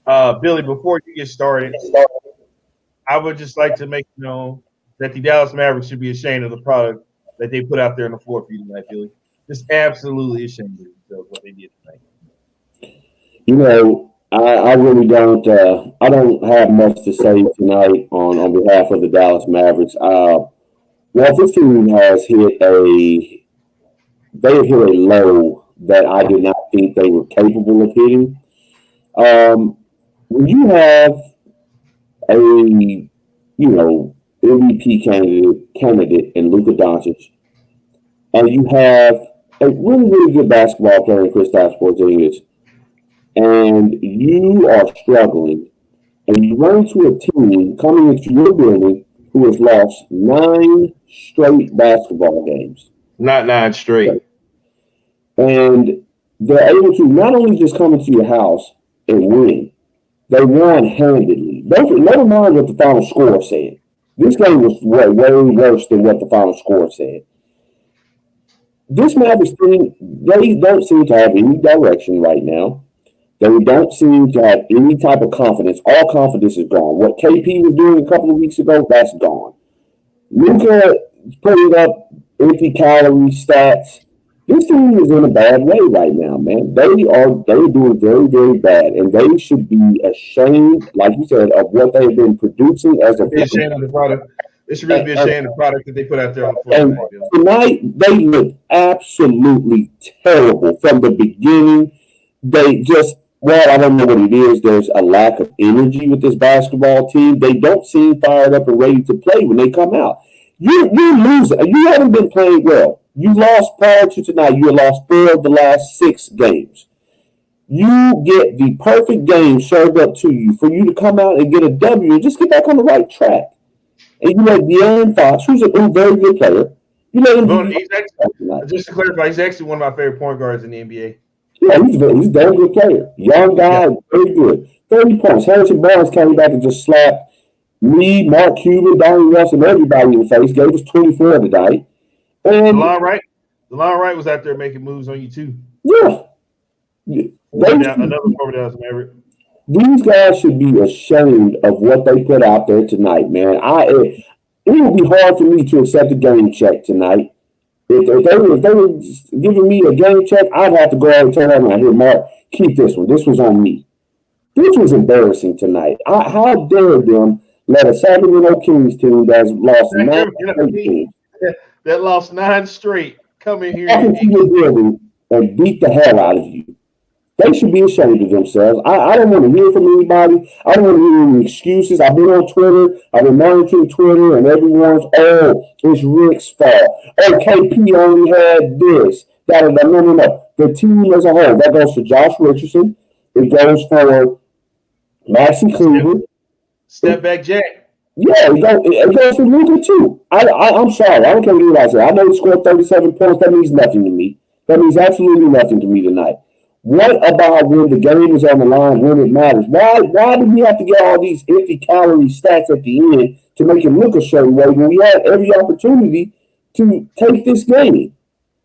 Billy, before you get started, I would just like to make known that the Dallas Mavericks should be ashamed of the product that they put out there on the floor for you tonight, Billy. Just absolutely ashamed of themselves what they did tonight. I really don't. I don't have much to say tonight on behalf of the Dallas Mavericks. Well, this team has hit they have hit a low that I did not think they were capable of hitting. When you have a MVP candidate in Luka Doncic, and you have a really really good basketball player in Kristaps Porzingis, and you are struggling, and you run into a team coming into your building who has lost 9 straight basketball games. Not 9 straight. And they're able to not only just come into your house and win, they won handedly. Never mind what the final score said. This game was way worse than what the final score said. This Mavericks team, they don't seem to have any direction right now. They don't seem to have any type of confidence. All confidence is gone. What KP was doing a couple of weeks ago, that's gone. Luka putting up empty calorie stats. This team is in a bad way right now, man. They're doing very, very bad, and they should be ashamed, like you said, of what they've been producing as a. Be ashamed of the product. They should really be ashamed of the product that they put out there on the floor. And tonight, they looked absolutely terrible from the beginning. They just. Well, I don't know what it is. There's a lack of energy with this basketball team. They don't seem fired up and ready to play when they come out. You're losing. You haven't been playing well. You lost prior to tonight. You lost 4 of the last 6 games. You get the perfect game served up to you for you to come out and get a W and just get back on the right track. And you let De'Aaron Fox, who's a very good player, you let him. Just to clarify, he's actually one of my favorite point guards in the NBA. Yeah, he's a very good player. Young guy, very good. 30 points. Harrison Barnes came back and just slapped me, Mark Cuban, Donnie Russ, and everybody in the face. Gave us 24 tonight. And DeLon Wright was out there making moves on you too. Yeah. Another forward Maverick. These guys should be ashamed of what they put out there tonight, man. It would be hard for me to accept a game check tonight. If they were giving me a game check, I'd have to go out and turn around and here, Mark, keep this one. This was on me. This was embarrassing tonight. How dare them let a 7-0 Kings team that's lost 9 straight that lost 9 straight come in here and beat the hell out of you. They should be ashamed of themselves. I don't want to hear from anybody. I don't want to hear any excuses. I've been on Twitter. I've been monitoring Twitter, and everyone's, it's Rick's fault. KP only had this. No. The team as a whole. That goes for Josh Richardson. It goes for Maxi Cleveland. Step back, Jack. Yeah, it goes for Luka, too. I'm sorry. I don't care what you guys say. I know he scored 37 points. That means nothing to me. That means absolutely nothing to me tonight. What about when the game is on the line, when it matters? Why do we have to get all these empty calorie stats at the end to make it look a certain way when we had every opportunity to take this game?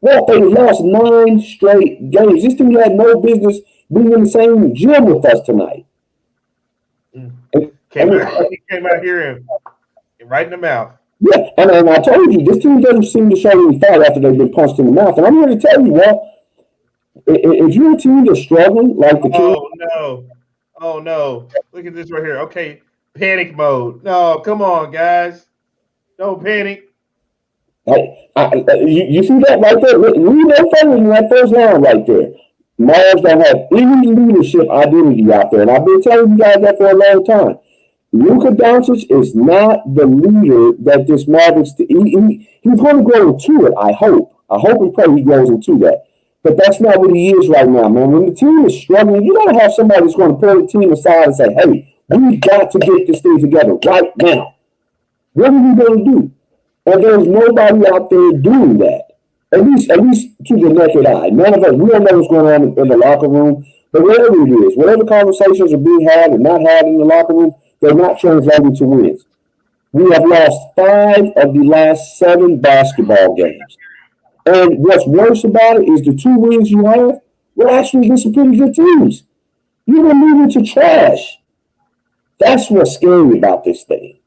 Well, they lost 9 straight games. This team had no business being in the same gym with us tonight. Came out here and right in the mouth. Yeah, and I told you, this team doesn't seem to show any fight after they've been punched in the mouth. And I'm here to tell you, if you're a team that's struggling like the Kings. Oh no. Look at this right here. Okay, panic mode. No, come on, guys. Don't panic. You see that right there? Leave that phone in that first line right there. Mavs don't have any leadership identity out there. And I've been telling you guys that for a long time. Luka Doncic is not the leader that this Mavericks. He's going to grow into it, I hope. I hope and pray he grows into that. But that's not what he is right now, man. When the team is struggling, you got to have somebody that's going to pull the team aside and say, hey, we got to get this thing together right now. What are we going to do? And there's nobody out there doing that. At least to the naked eye. None of us, we don't know what's going on in the locker room. But whatever it is, whatever conversations are being had and not had in the locker room, they're not translating to wins. We have lost 5 of the last 7 basketball games. And what's worse about it is the 2 wins you have were actually against some pretty good teams. You've been losing to trash. That's what's scary about this thing.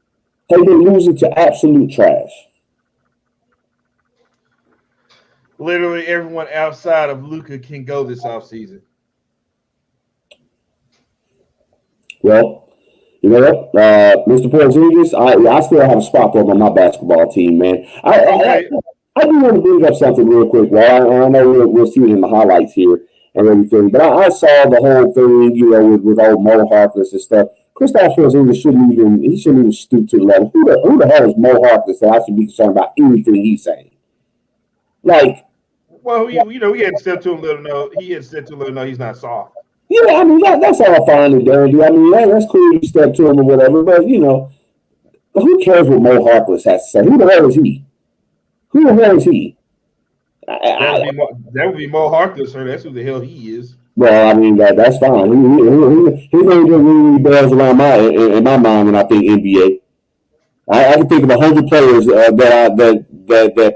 They've been losing to absolute trash. Literally everyone outside of Luka can go this offseason. Well, you know what, Mr. Porzingis, I still have a spot for him on my basketball team, man. I do want to bring up something real quick. Well, I know we'll see it in the highlights here and everything, but I saw the whole thing, you know, with old Mo Harkless and stuff. Kristaps Porzingis shouldn't even stoop to the level. Who the hell is Mo Harkless that I should be concerned about anything he's saying? Like, well, he had said to him no, he's not soft. Yeah, I mean that's all fine and dandy. I mean that's cool. You step to him or whatever, but you know, who cares what Mo Harkless has to say? Who the hell is he? Who the hell is he? That would be Mo Harkless, sir. That's who the hell he is. Well, I mean that's fine. He don't get really bells around in my mind when I think NBA. I can think of 100 players that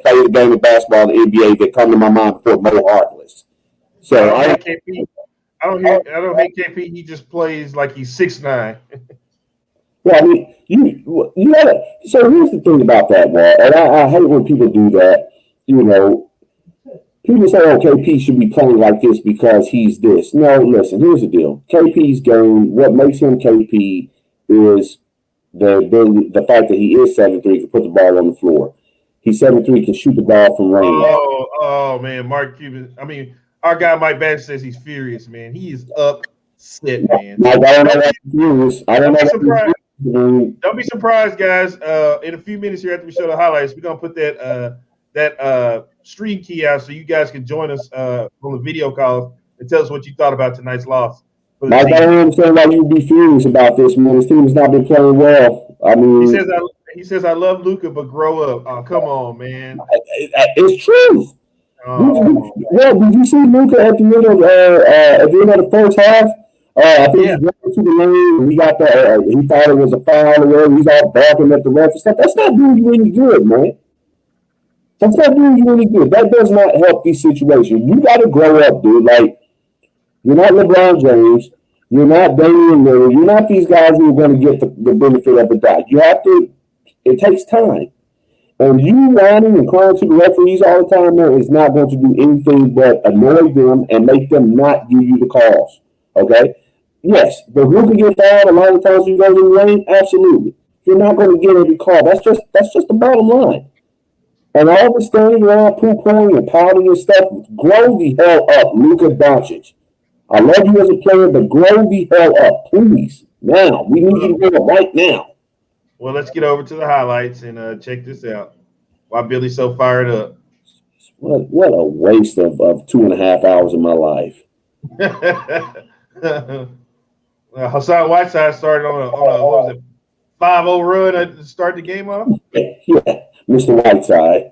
play the game of basketball in the NBA that come to my mind before Mo Harkless. So I don't hate KP. He just plays like he's 6'9". Well, I mean, you gotta. So here's the thing about that, Walt, and I hate when people do that. You know, people say, "Oh, KP should be playing like this because he's this." No, listen. Here's the deal. KP's game. What makes him KP is the fact that he is 7'3", can put the ball on the floor. He's 7'3", can shoot the ball from range. Oh man, Mark Cuban. I mean, our guy Mike Bacsik says he's furious, man. He is upset, man. I don't know. Don't be surprised, guys. In a few minutes here after we show the highlights, we're gonna put that stream key out so you guys can join us on the video call and tell us what you thought about tonight's loss. I don't understand why you'd be furious about this, man. This team has not been playing well. I mean, he says I love Luka, but grow up. Oh, come on, man. It's truth. Well, did you see Luka at the end of the first half? I think he got to the lane and he got he thought it was a foul or whatever. He's all barking at the ref and stuff. That's not doing you any good, man. That's not doing you any good. That does not help these situations. You got to grow up, dude. Like, you're not LeBron James. You're not Damian Lillard. You're not these guys who are going to get the benefit of the doubt. You have to. It takes time. And you whining and crying to the referees all the time, man, is not going to do anything but annoy them and make them not give you the calls. Okay? Yes, the Luka get fouled a lot of times you go to the lane. Absolutely, you're not going to get every call. That's just the bottom line. And all the standing around poo-pooing and pouting and stuff, grow the hell up, Luka Doncic. I love you as a player, but grow the hell up, please. Now, we need you to go right now. Well, let's get over to the highlights and check this out. Why Billy's so fired up? What a waste of 2.5 hours of my life. Hassan Whiteside started on a what was it, 5-0 run to start the game off? Yeah, Mr. Whiteside.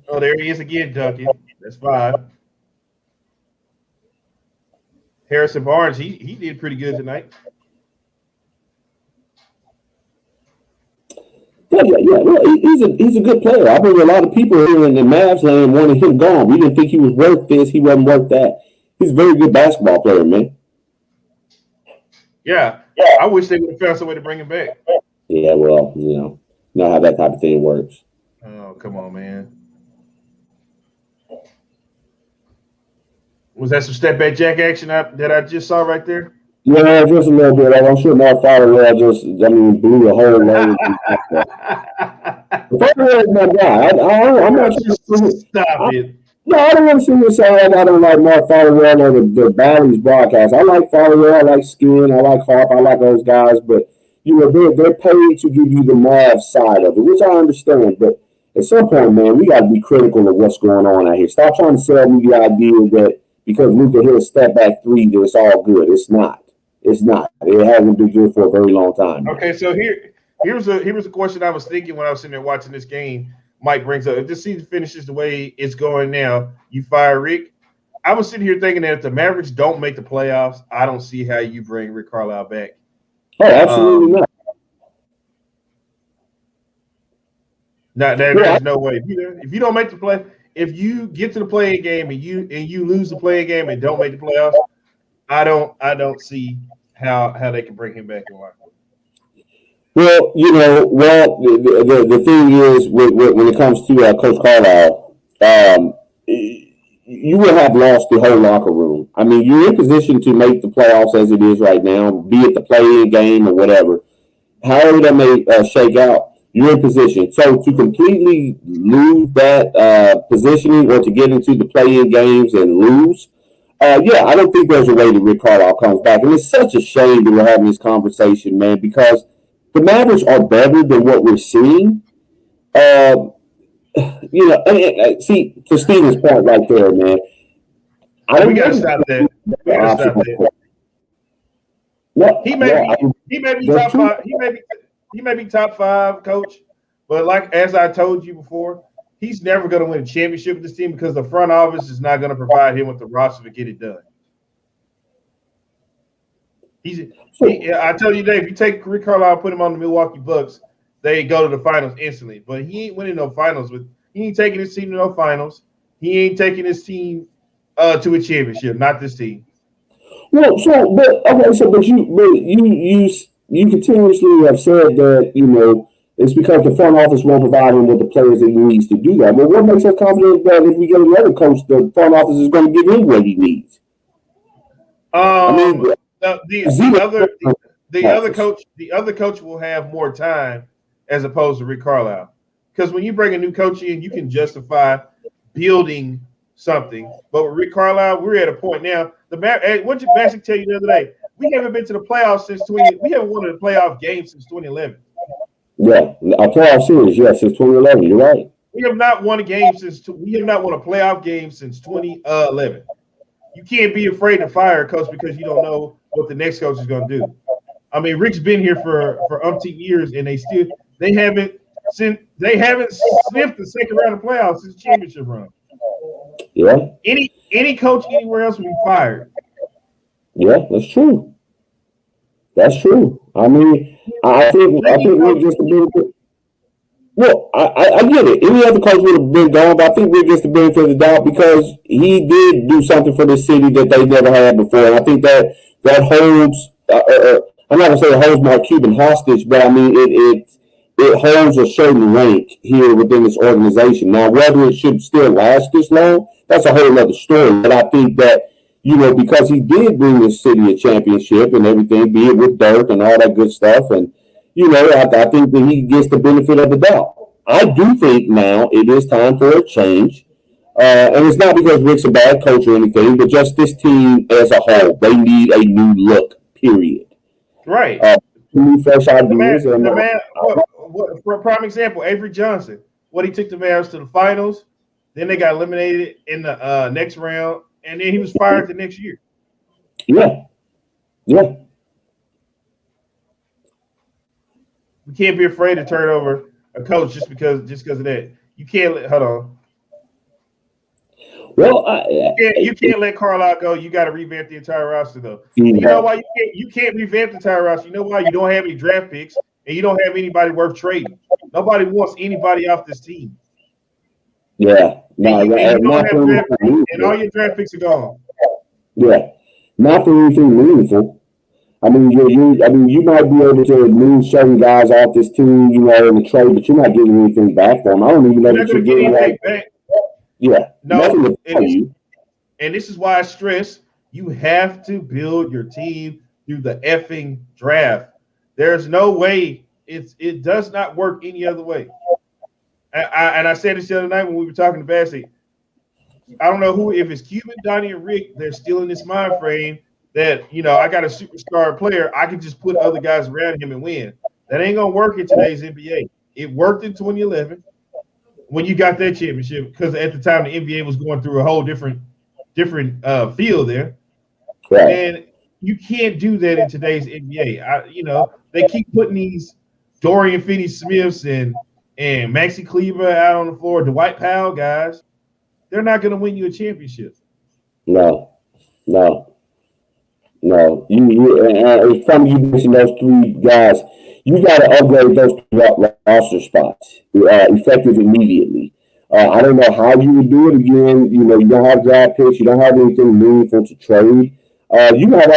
Oh, there he is again, Duncan. That's 5. Harrison Barnes, he did pretty good tonight. Yeah. Well, he's a good player. I mean, a lot of people here in the Mavs land wanted him gone. We didn't think he was worth this. He wasn't worth that. He's a very good basketball player, man. Yeah. I wish they would have found some way to bring him back. Yeah, well, you know how that type of thing works. Oh, come on, man. Was that some step back jack action that I just saw right there? Yeah, just a little bit. I'm sure Mark Farwell blew a whole load. Farwell's my guy. I'm not sure. Stop it. No, I don't want to see you say I don't like Mark Farwell or the Bally's broadcast. I like Farwell. I like Skin. I like Harp. I like those guys. But, they're paid to give you the Mavs side of it, which I understand. But at some point, man, we got to be critical of what's going on out here. Stop trying to sell me the idea that because Luka hit a step back 3 that it's all good. It's not. It's not. It hasn't been good for a very long time. Okay, so here's a question I was thinking when I was sitting there watching this game. Mike brings up, if this season finishes the way it's going now, you fire Rick. I was sitting here thinking that if the Mavericks don't make the playoffs, I don't see how you bring Rick Carlisle back. Oh, absolutely not. There's no way. If you don't make the play, if you get to the play-in game and you lose the play-in game and don't make the playoffs, I don't see how they can bring him back in line. Well, the thing is, when it comes to Coach Carlisle, you will have lost the whole locker room. I mean, you're in position to make the playoffs as it is right now, be it the play-in game or whatever. However that may shake out, you're in position. So to completely lose that positioning or to get into the play-in games and lose, I don't think there's a way that Rick Carlisle comes back. And it's such a shame that we're having this conversation, man, because the Mavericks are better than what we're seeing. See, to Steven's point right there, man. We got to stop that. We got to stop that. He may be top five. He may be top five, coach. But like as I told you before, he's never going to win a championship with this team because the front office is not going to provide him with the roster to get it done. I tell you, Dave, if you take Rick Carlisle and put him on the Milwaukee Bucks, they go to the finals instantly. But he ain't winning no finals he ain't taking his team to no finals. He ain't taking his team to a championship, not this team. Well, but you continuously have said that, it's because the front office won't provide him with the players that he needs to do that. But what makes us confident that if we get another coach, the front office is going to give him what he needs? The other coach will have more time as opposed to Rick Carlisle. Because when you bring a new coach in, you can justify building something. But with Rick Carlisle, we're at a point now. What did Bacsik tell you the other day? We haven't been to the playoffs since we haven't won a playoff game since 2011. Yeah, a playoff series, since 2011. You're right. We have not won a playoff game since 2011. You can't be afraid to fire a coach because you don't know what the next coach is going to do. I mean, Rick's been here for umpteen years, and they haven't sniffed the second round of playoffs since championship run. Yeah. Any coach anywhere else would be fired. Yeah, that's true. That's true. I mean, I think we're just a bit. Well, I get it. Any other coach would have been gone, but I think we're just the benefit of the doubt because he did do something for the city that they never had before. And I think that holds. I'm not gonna say it holds Mark Cuban hostage, but I mean it holds a certain rank here within this organization. Now, whether it should still last this long, that's a whole other story. But I think that, because he did bring this city a championship and everything, be it with Dirk and all that good stuff, and I think that he gets the benefit of the doubt. I do think now it is time for a change. And it's not because Rick's a bad coach or anything, but just this team as a whole, they need a new look, period. Right. New fresh ideas. For a prime example, Avery Johnson. He took the Mavs to the finals. Then they got eliminated in the next round. And then he was fired the next year. Yeah. Yeah. We can't be afraid to turn over a coach just because of that. You can't hold on. Well, you can't let Carlisle go. You got to revamp the entire roster, though. You know why you can't revamp the entire roster? You know why? You don't have any draft picks, and you don't have anybody worth trading. Nobody wants anybody off this team. Yeah, and all your draft picks are gone. Yeah, not for anything meaningful. I mean, you might be able to move certain guys off this team, in the trade, but you're not getting anything back for them. I don't even know that you're getting anything back. Yeah, no. And this is why I stress you have to build your team through the effing draft. There's no way it does not work any other way. And I said this the other night when we were talking to Bacsik. I don't know if it's Cuban, Donnie, and Rick. They're still in this mind frame that I got a superstar player. I can just put other guys around him and win. That ain't gonna work in today's NBA. It worked in 2011 when you got that championship because at the time the NBA was going through a whole different field there. Right. And you can't do that in today's NBA. They keep putting these Dorian Finney Smiths and Maxi Kleber out on the floor, Dwight Powell guys. They're not going to win you a championship. No. It's funny you mentioned those three guys. You got to upgrade those roster spots effective immediately. I don't know how you would do it again. You don't have draft picks. You don't have anything meaningful to trade. You can have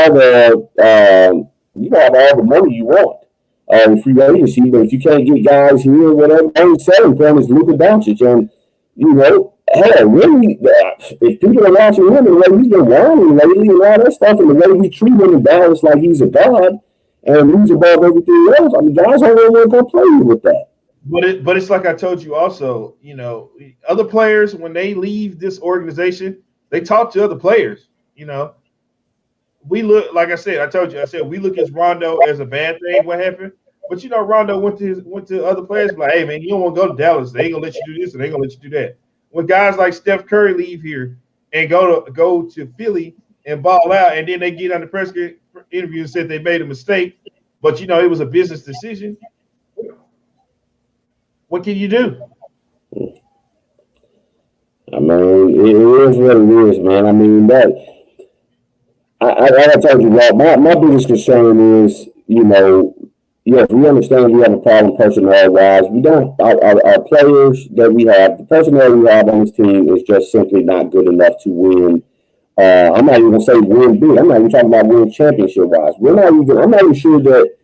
all the money you want in free agency, but if you can't get guys here, whatever, only selling point is Luka Doncic, and hell, really, if people are watching him, the way he's been whining lately and all that stuff, and the way we treat him in Dallas like he's a god and he's above everything else, I mean, guys don't really want to go play with that. But it's like I told you also, other players, when they leave this organization, they talk to other players. We look, like I said, we look at Rondo as a bad thing. What happened? But Rondo went to other players like, hey man, you don't want to go to Dallas. They ain't gonna let you do this and they ain't gonna let you do that. When guys like Steph Curry leave here and go to Philly and ball out, and then they get on the press interview and said they made a mistake, but it was a business decision. What can you do? I mean, it is what it is, man. I mean, I told you, Rob, my biggest concern is, yes, we understand we have a problem personnel-wise. We don't, our players that we have, the personnel we have on this team is just simply not good enough to win. I'm not even going to say win big. I'm not even talking about win championship-wise. I'm not even sure that,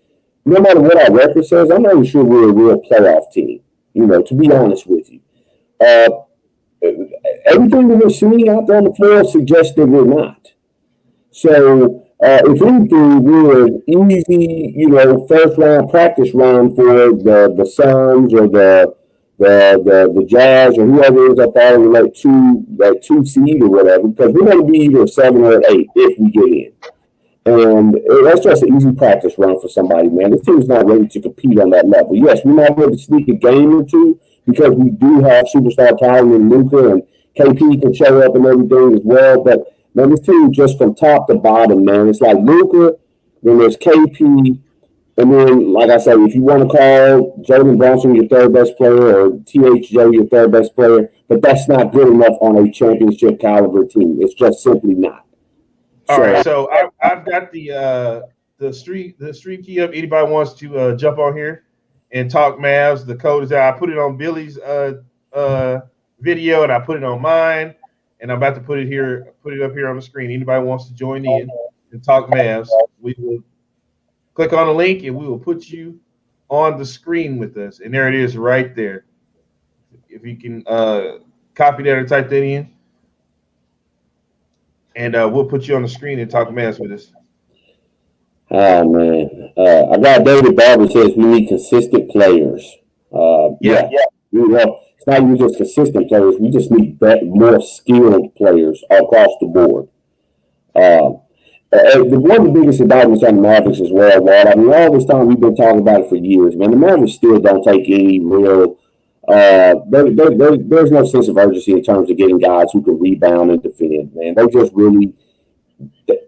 no matter what our record says, I'm not even sure we're a real playoff team, to be honest with you. Everything that we're seeing out there on the floor suggests that we're not. So, if anything, we're an easy, first round practice run for the Suns or the Jazz or whoever is up there in that two seed or whatever, because we're going to be either 7 or 8 if we get in. And that's just an easy practice run for somebody, man. This team's not ready to compete on that level. Yes, we might be able to sneak a game or two because we do have superstar talent in Luka, and KP can show up and everything as well. But, man, this team just from top to bottom, man. It's like Luka, then there's KP, and then, like I said, if you want to call Jalen Brunson your third best player or THJ your third best player, but that's not good enough on a championship caliber team. It's just simply not. All right, so I've got the stream key up. Anybody wants to jump on here and talk Mavs? The code is out. I put it on Billy's video and I put it on mine, and I'm about to put it up here on the screen. Anybody wants to join in and talk Mavs, we will click on the link and we will put you on the screen with us. And there it is right there. If you can copy that or type that in. And we'll put you on the screen and talk Mavs with us. Oh, man. I got David Barber says we need consistent players. Yeah. It's not even just consistent players. We just need more skilled players across the board. One of the biggest indictments on the Mavericks as well, Walt. I mean, all this time we've been talking about it for years, man. The Mavericks still don't take any real there's no sense of urgency in terms of getting guys who can rebound and defend, man. They just really, they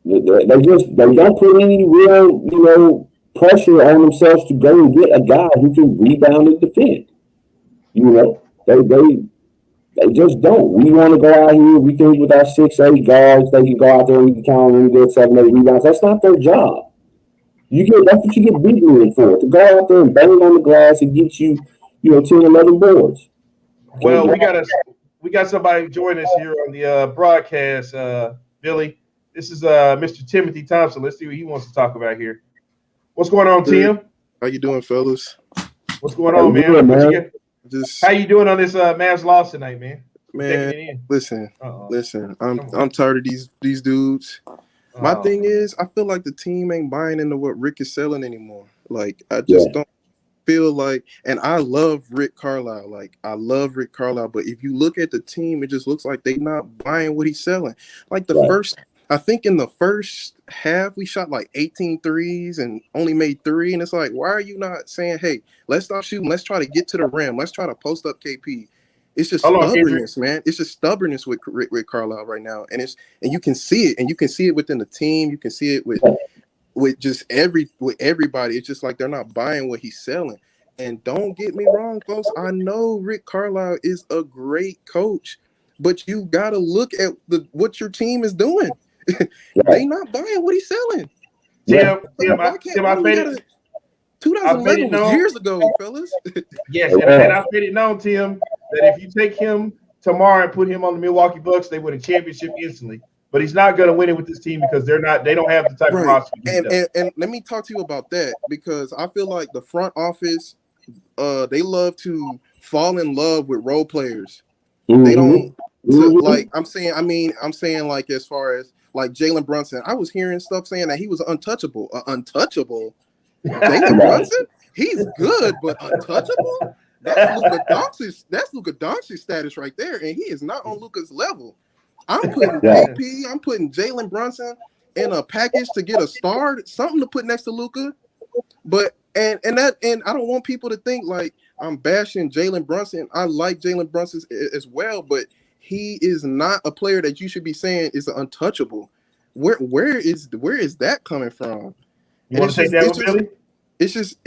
don't put any real, pressure on themselves to go and get a guy who can rebound and defend. They just don't. We want to go out here. We think with our 6'8" guards, they can go out there and we can count on them and get 7-8 rebounds. That's not their job. That's what you get beaten in for, to go out there and bang on the glass and get you, 10, 11 boards. Well, we got somebody joining us here on the broadcast, Billy. This is Mr. Timothy Thompson. Let's see what he wants to talk about here. What's going on, Tim? How you doing, fellas? What's going on, man? How you doing on this Mavs loss tonight, man? Man, listen. I'm tired of these dudes. My thing is, I feel like the team ain't buying into what Rick is selling anymore. Like, I just don't feel like, and I love Rick Carlisle. Like, I love Rick Carlisle, but if you look at the team, it just looks like they not buying what he's selling. Like I think in the first half, we shot like 18 threes and only made 3. And it's like, why are you not saying, hey, let's stop shooting. Let's try to get to the rim. Let's try to post up KP. It's just stubbornness, man. It's just stubbornness with Rick Carlisle right now, and you can see it, and you can see it within the team. You can see it with just everybody. It's just like they're not buying what he's selling. And don't get me wrong, folks. I know Rick Carlisle is a great coach, but you got to look at what your team is doing. They not buying what he's selling. Tim, I faded. 2011 was years ago, fellas. Yes, and I made it known, Tim, that if you take him tomorrow and put him on the Milwaukee Bucks, they win a championship instantly. but he's not going to win it with this team because they don't have the type of roster. And let me talk to you about that because I feel like the front office, they love to fall in love with role players. They don't like. I'm saying like as far as like Jalen Brunson, I was hearing stuff saying that he was untouchable. Untouchable. Jalen Brunson, he's good, but untouchable. That's Luka Doncic. That's Luka Doncic status right there, and he is not on Luka's level. I'm putting KP. I'm putting Jalen Brunson in a package to get a star, something to put next to Luka. But and I don't want people to think like I'm bashing Jalen Brunson. I like Jalen Brunson as well, but he is not a player that you should be saying is untouchable. Where is that coming from? You want to take that one, Billy? It's just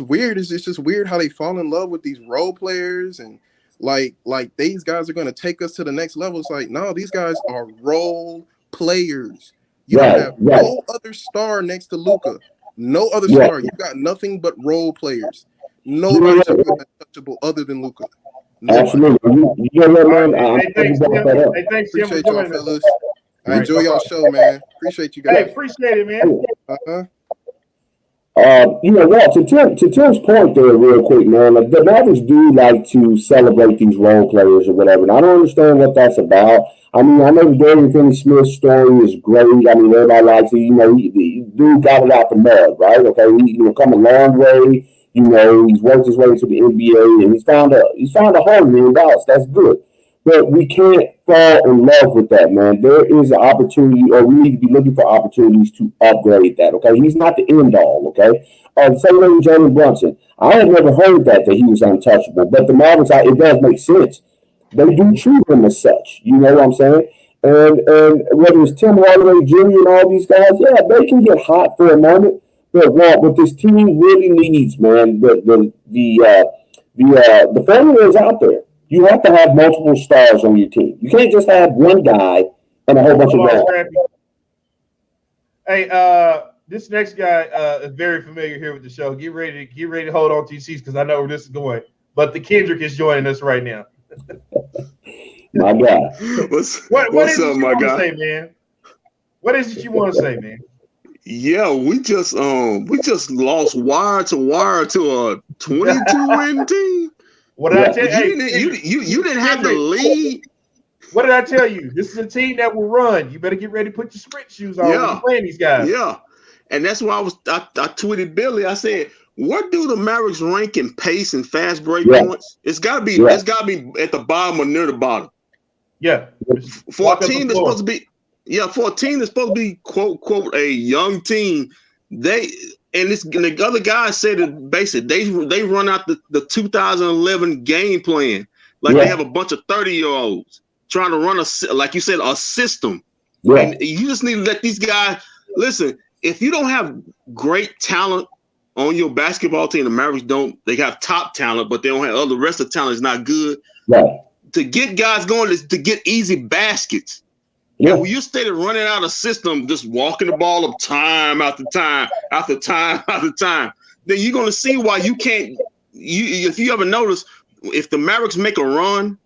weird. It's just weird how they fall in love with these role players and like these guys are going to take us to the next level. It's like, no, these guys are role players. You don't have no other star next to Luka. No other star. You got nothing but role players. Nobody's untouchable other than Luka. Absolutely. Thanks, appreciate y'all, fellas. I enjoy y'all show, man. Appreciate you guys. Hey, appreciate it, man. To Tim's point there, real quick, man. Like, the Mavericks do like to celebrate these role players or whatever, and I don't understand what that's about. I mean, I know the Dorian Finney Smith story is great. I mean, everybody likes it. He dude got it out the mud, right? Okay, he's come a long way. He's worked his way to the NBA, and he's found a home in Dallas. That's good. But we can't fall in love with that, man. There is an opportunity, or we need to be looking for opportunities to upgrade that, okay? He's not the end all, okay? Same way with Jalen Brunson. I had never heard that he was untouchable, but the Mavericks, it does make sense. They do treat him as such, you know what I'm saying? And whether it's Tim Hardaway Jr. and all these guys, yeah, they can get hot for a moment, but what this team really needs, man, the formula is out there. You have to have multiple stars on your team. You can't just have one guy and a whole bunch of guys. Hey, this next guy is very familiar here with the show. Get ready to hold on to your seats because I know where this is going. But the Kendrick is joining us right now. My God. What's up, my guy? Say, man? What is it you want to say, man? Yeah, we just lost wire to a 22-win team. What did I tell you? You didn't have the lead. What did I tell you? This is a team that will run. You better get ready to put your sprint shoes on when you're playing these guys. Yeah, and that's why I tweeted Billy. I said, "What do the Mavericks rank in pace and fast break points? It's got to be at the bottom or near the bottom." Yeah, for a team that's supposed to be. Yeah, for a team that's supposed to be quote a young team, the other guys said that basically they run out the 2011 game plan like they have a bunch of 30-year-olds trying to run like you said a system. Yeah. And you just need to let these guys listen. If you don't have great talent on your basketball team, the Mavericks don't. They have top talent, but they don't have the rest of the talent is not good. Right. To get guys going is to get easy baskets. Yeah, when you stay running out of system, just walking the ball up time after time after time after time, then you're gonna see why you can't. If you ever notice, if the Mavericks make a run,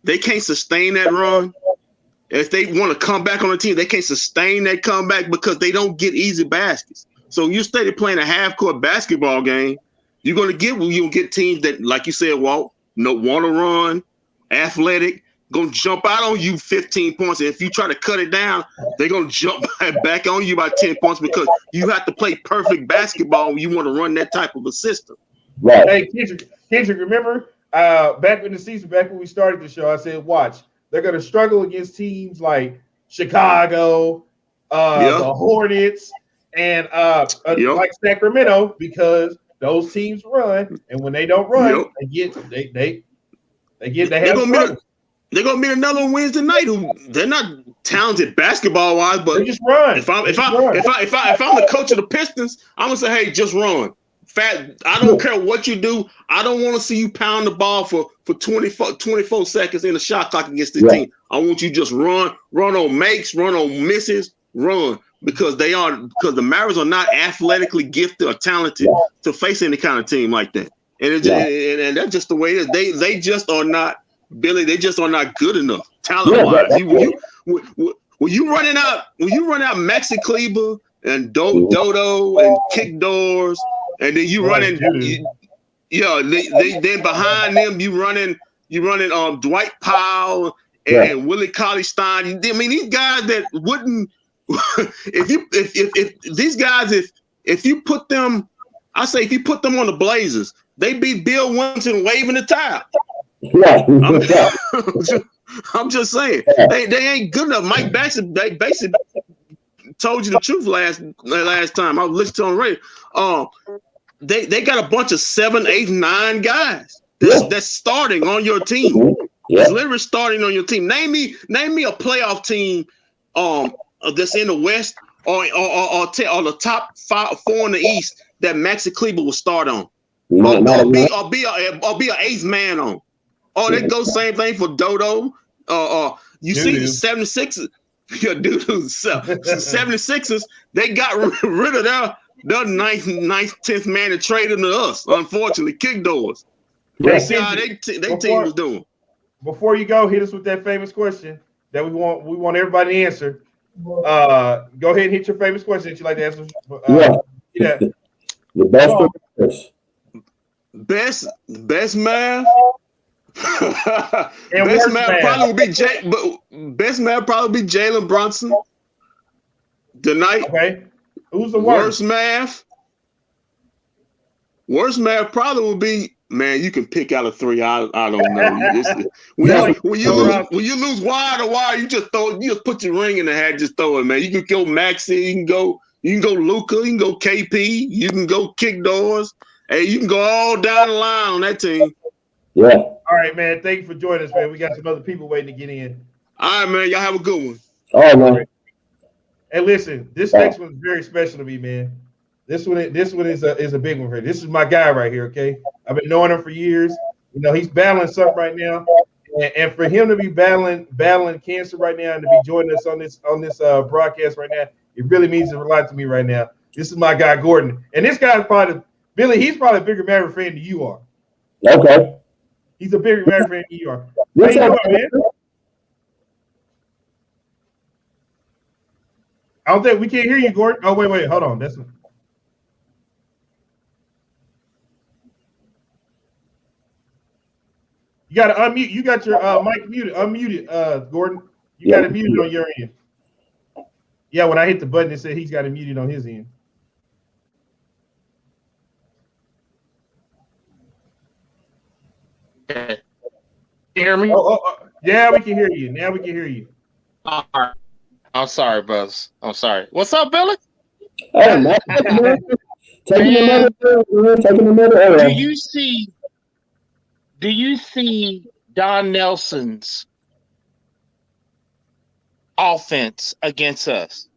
they can't sustain that run. If they want to come back on the team, they can't sustain that comeback because they don't get easy baskets. So you stay playing a half-court basketball game, you're gonna get teams that, like you said, Walt, want to run, athletic. Gonna jump out on you 15 points. And if you try to cut it down, they're gonna jump back on you by 10 points because you have to play perfect basketball when you want to run that type of a system. Right. Hey, Kendrick, remember back in the season, back when we started the show, I said, watch, they're gonna struggle against teams like Chicago, the Hornets, and like Sacramento because those teams run, and when they don't run, They're gonna meet another one Wednesday night. They're not talented basketball wise, but they just run. If I'm the coach of the Pistons, I'm gonna say, hey, just run. I don't care what you do. I don't want to see you pound the ball for 24 seconds in the shot clock against the team. I want you just run on makes, run on misses, run because the Mavericks are not athletically gifted or talented to face any kind of team like that. And that's just the way it is. They just are not. Billy, they just are not good enough talent-wise. When when you running out Maxi Kleber and Dodo and Kick Doors, and then you running, then behind them you running Dwight Powell and Willie Cauley-Stein. I mean, these guys that wouldn't if these guys if you put them, I say if you put them on the Blazers, they beat Bill Wellington waving the towel. I'm just saying they ain't good enough. Mike Bacsik, they basically told you the truth last time I was listening to on radio. They got a bunch of 7, 8, 9 guys that's starting on your team. It's literally starting on your team. Name me a playoff team that's in the West or the top 4 in the East that Maxi Kleber will start on. Or be an eighth man on. Oh, that goes same thing for Dodo. You see the 76ers. Yeah, dude, 76ers, they got rid of their ninth, 10th man and traded to us, unfortunately. Kick Doors. Let's see how they team was doing. Before you go, hit us with that famous question that we want everybody to answer. Go ahead and hit your famous question that you like to answer. The best Mav. Best Mav probably would be Jalen Brunson tonight. Okay. Who's the worst? Worst Mav probably would be, man, you can pick out a 3. I don't know. When you lose wide or wide, you just put your ring in the hat, just throw it, man. You can go Maxi, you can go Luka, you can go KP, you can go Kick Doors. Hey, you can go all down the line on that team. Yeah. All right, man. Thank you for joining us, man. We got some other people waiting to get in. All right, man. Y'all have a good one. All right, man. Hey, listen, this next one is very special to me, man. This one is a big one for me. This is my guy right here, okay? I've been knowing him for years. You know, he's battling something right now. And for him to be battling cancer right now and to be joining us on this broadcast right now, it really means a lot to me right now. This is my guy, Gordon. And this guy's probably, Billy, he's probably a bigger Maverick fan than you are. Okay. He's a bigger Maverick fan than you are. How you doing, man? I don't think we can't hear you, Gordon. Oh, wait, hold on. That's you got to unmute. You got your mic muted. Unmuted, Gordon. You got it muted on your end. Yeah, when I hit the button, it said he's got it muted on his end. Can you hear me? Yeah, we can hear you. Now we can hear you. All right. I'm sorry, Buzz. I'm sorry. What's up, Billy? Hey, man. Taking a minute. Do you see Don Nelson's offense against us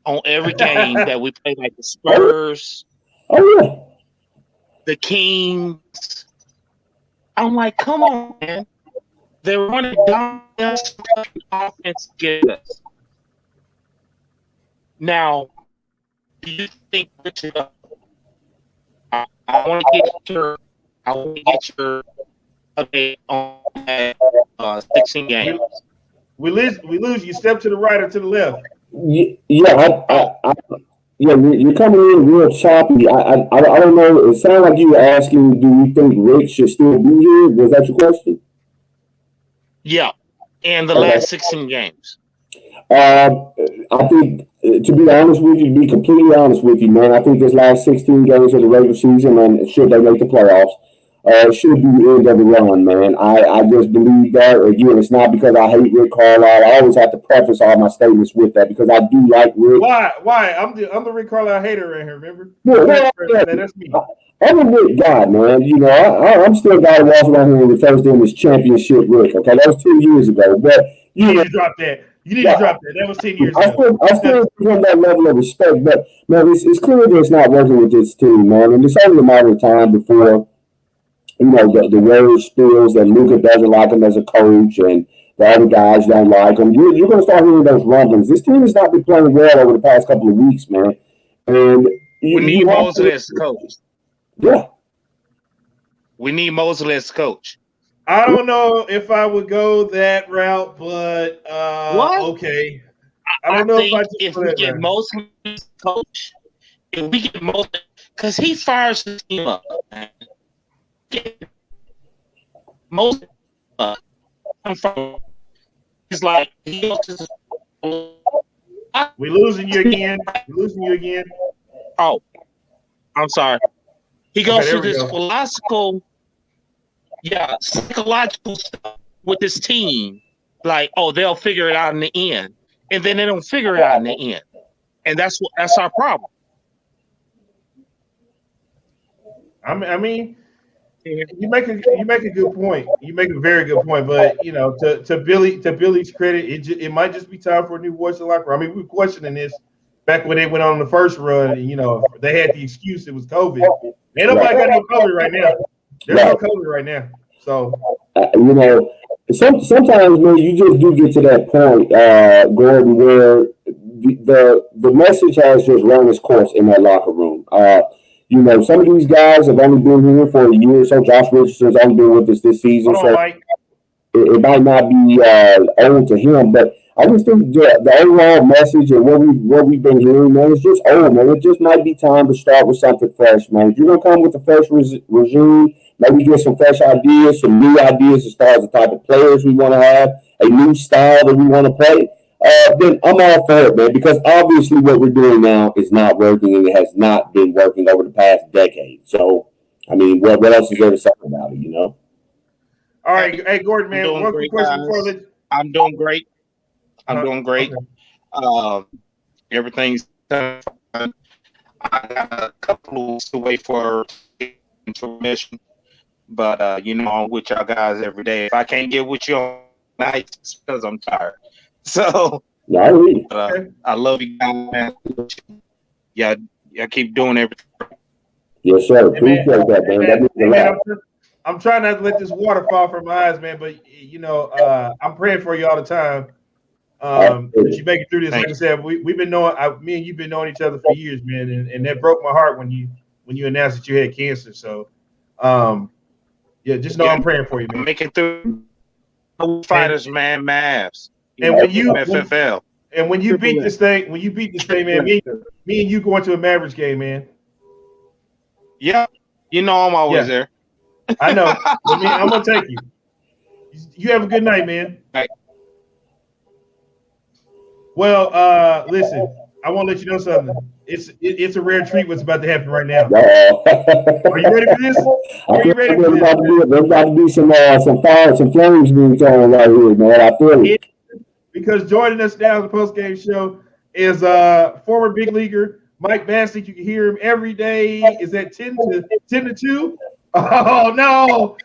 on every game that we play, like the Spurs, the Kings? I'm like, come on, man. They're running Don Nelson's offense against us. Now, do you think I want to get your update on that 16 games? We lose. You step to the right or to the left. You're coming in real choppy. I don't know. It sounds like you were asking, do you think Rick should still be here? Was that your question? Yeah, and the last 16 games. I think, to be honest with you, to be completely honest with you, man, I think this last 16 games of the regular season, and should they make the playoffs, should be the end of the run, man. I just believe that. Again, it's not because I hate Rick Carlisle. I always have to preface all my statements with that because I do like Rick. Why? I'm the Rick Carlisle hater right here, remember? That's me. I'm a Rick guy, man. You know, I'm still a guy that walks around here and refers to him as championship Rick. Okay, that was 2 years ago. But you need to drop that. That was 10 years ago. I still give him that level of respect. But man, it's clear that it's not working with this team, man. And it's only a matter of time before, you know, the word spills that Luka doesn't like him as a coach and the other guys don't like him. You're going to start hearing those rumblings. This team has not been playing well over the past couple of weeks, man. And we need Mosley as coach. Yeah. We need Mosley as coach. I don't know if I would go that route, but okay. I don't know if we get Mosley's coach, if we get Mosley, because he fires the team up, man. Mosley he's like, we losing you again. We're losing you again. Oh, I'm sorry. He goes through this psychological stuff with his team. Like, oh, they'll figure it out in the end. And then they don't figure it out in the end. And that's our problem. I mean, you make a good point. You make a very good point. But you know, to Billy's credit, it might just be time for a new voice in the locker room. I mean, we were questioning this back when they went on the first run. And, you know, they had the excuse it was COVID. Ain't nobody got no COVID right now. There's no COVID right now. So you know, sometimes man, you just do get to that point, Gordon, where the message has just run its course in that locker room. You know, some of these guys have only been here for a year, so Josh Richardson's only been with us this season, so it might not be old to him, but I just think the overall message and what we've been hearing, man, is just old, man. It just might be time to start with something fresh, man. If you're gonna come with a fresh regime, maybe get some fresh ideas, some new ideas as far as the type of players we want to have, a new style that we want to play. Then I'm all for it, man, because obviously what we're doing now is not working, and it has not been working over the past decade. So, I mean, what else is there to say about it, you know? All right. Hey, Gordon, man, one quick question before I'm doing great. I'm doing great. Okay. Everything's done. I got a couple of weeks to wait for information, but you know, I'm with y'all guys every day. If I can't get with you on nights, it's because I'm tired. So I love you guys, man. Yeah, keep doing everything. Yes, sir. Appreciate that, man. I'm trying not to let this water fall from my eyes, man. But you know, I'm praying for you all the time. That you make it through this. Like I said, we've been knowing, me and you've been knowing each other for years, man, and that broke my heart when you announced that you had cancer. So, just know I'm praying for you, man. Make it through. Fighters, man, Mavs. And when you beat this thing, man, me and you going to a Mavericks game, man. Yeah, you know I'm always there. I know. I'm gonna take you. You have a good night, man. Right. Well, listen, I want to let you know something. It's a rare treat what's about to happen right now. Are you ready for this? Are you ready for this? There's about to be some fire, some flames being thrown right here, man. I feel it. Because joining us now on the post-game show is former big leaguer Mike Bacsik. You can hear him every day. Is that 10 to 2? Oh, no,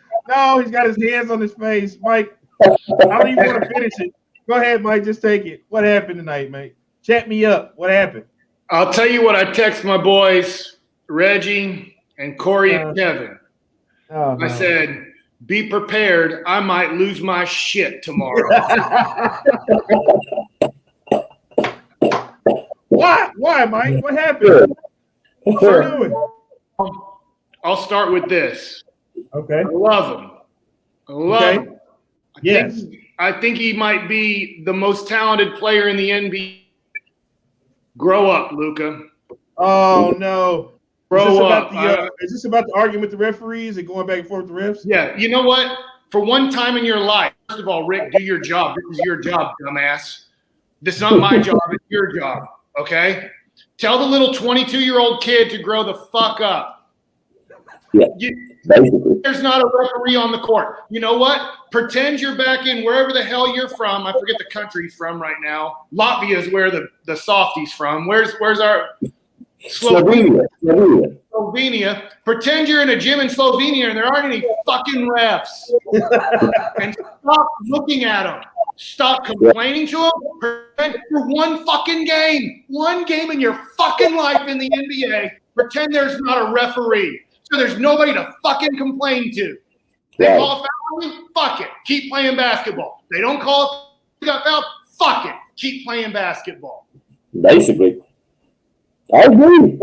he's got his hands on his face. Mike, I don't even want to finish it. Go ahead, Mike. Just take it. What happened tonight, mate? Chat me up. What happened? I'll tell you what I text my boys, Reggie and Corey and Kevin. I said, be prepared. I might lose my shit tomorrow. Why, Mike? What happened? What are you doing? I'll start with this. Okay. I love him. Him. Yes. I think he might be the most talented player in the NBA. Grow up, Luka. Oh, no. Grow up. Is this about the argument with the referees and going back and forth with the refs? Yeah. You know what? For one time in your life, first of all, Rick, do your job. This is your job, dumbass. This is not my job. It's your job. Okay? Tell the little 22-year-old kid to grow the fuck up. Yeah. There's not a referee on the court. You know what? Pretend you're back in wherever the hell you're from. I forget the country he's from right now. Latvia is where the softy's from. Where's our Slovenia. Slovenia. Pretend you're in a gym in Slovenia and there aren't any fucking refs. And stop looking at them. Stop complaining to them. Pretend for one fucking game. One game in your fucking life in the NBA. Pretend there's not a referee. So there's nobody to fucking complain to. They call a foul on you? Fuck it. Keep playing basketball. They don't call it, you got fouled? Fuck it. Keep playing basketball. Basically. I agree.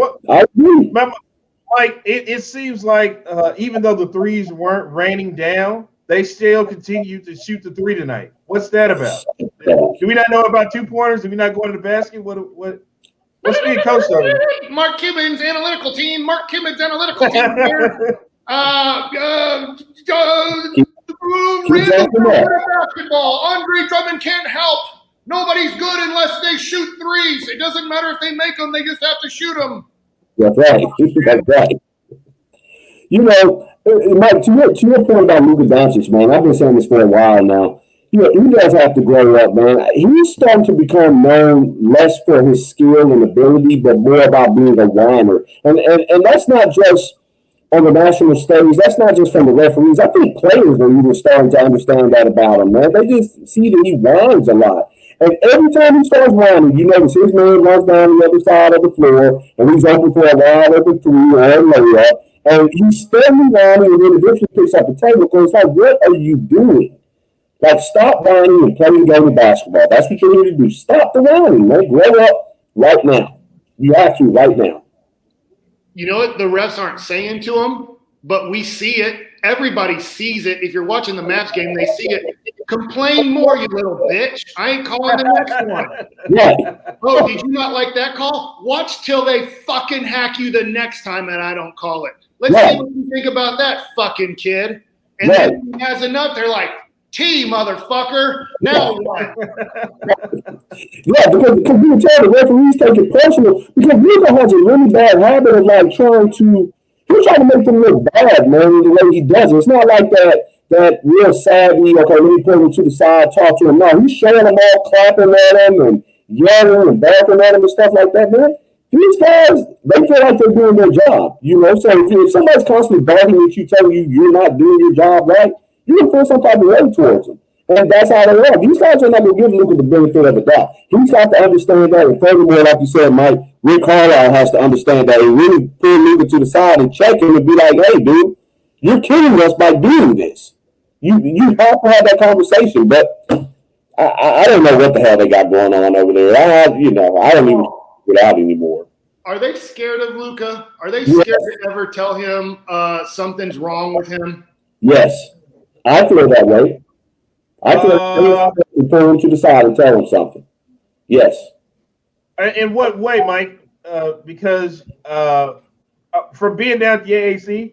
Like, it seems like even though the threes weren't raining down, they still continue to shoot the three tonight. What's that about? Do we not know about 2-pointers? Do we not go to the basket? What's being coached over? Mark Cuban's analytical team. Here. Basketball. Andre Drummond can't help. Nobody's good unless they shoot threes. It doesn't matter if they make them; they just have to shoot them. That's right. That's right. You know, Mike, to your point about Luka Doncic, man, I've been saying this for a while now. You know, he does have to grow up, man. He's starting to become known less for his skill and ability, but more about being a whiner. And that's not just on the national stage. That's not just from the referees. I think players are even starting to understand that about him, man. They just see that he whines a lot. And every time he starts whining, you notice his man runs down the other side of the floor, and he's open for a wide open three or a layup. And he's steadily whining, and then eventually picks up the table. So it's like, what are you doing? Like, stop whining and play the game of basketball. That's what you need to do. Stop the whining, man. Grow up right now. You have to right now. You know what the refs aren't saying to him, but we see it. Everybody sees it. If you're watching the Mavs game, they see it. Complain more, you little bitch. I ain't calling the next one. Right. Oh, did you not like that call? Watch till they fucking hack you the next time and I don't call it. Let's see what you think about that fucking kid. And then when he has enough, they're like, T, motherfucker. Now what? Yeah, because you can tell the referees take it personal. Because Luka has a really bad habit of like trying to make them look bad, man, the way he does it. It's not like that real savvy, okay, let me pull him to the side, talk to him. No, he's showing them all, clapping at him and yelling and backing at him and stuff like that, man. These guys, they feel like they're doing their job, you know. So if somebody's constantly barking at you, telling you you're not doing your job right, you can feel some type of way towards them. And that's how they are. These guys are not going to give Luka the benefit of the doubt. He's got to understand that. And furthermore, like you said, Mike, Rick Carlisle has to understand that and really pull Luka to the side and check him and be like, hey, dude, you're killing us by doing this. You have to have that conversation. But I don't know what the hell they got going on over there. I don't even get out anymore. Are they scared of Luka? Are they scared to ever tell him something's wrong with him? Yes. I feel that way. I feel like they pull him to the side and tell him something. Yes. In what way, Mike? Because from being down at the AAC,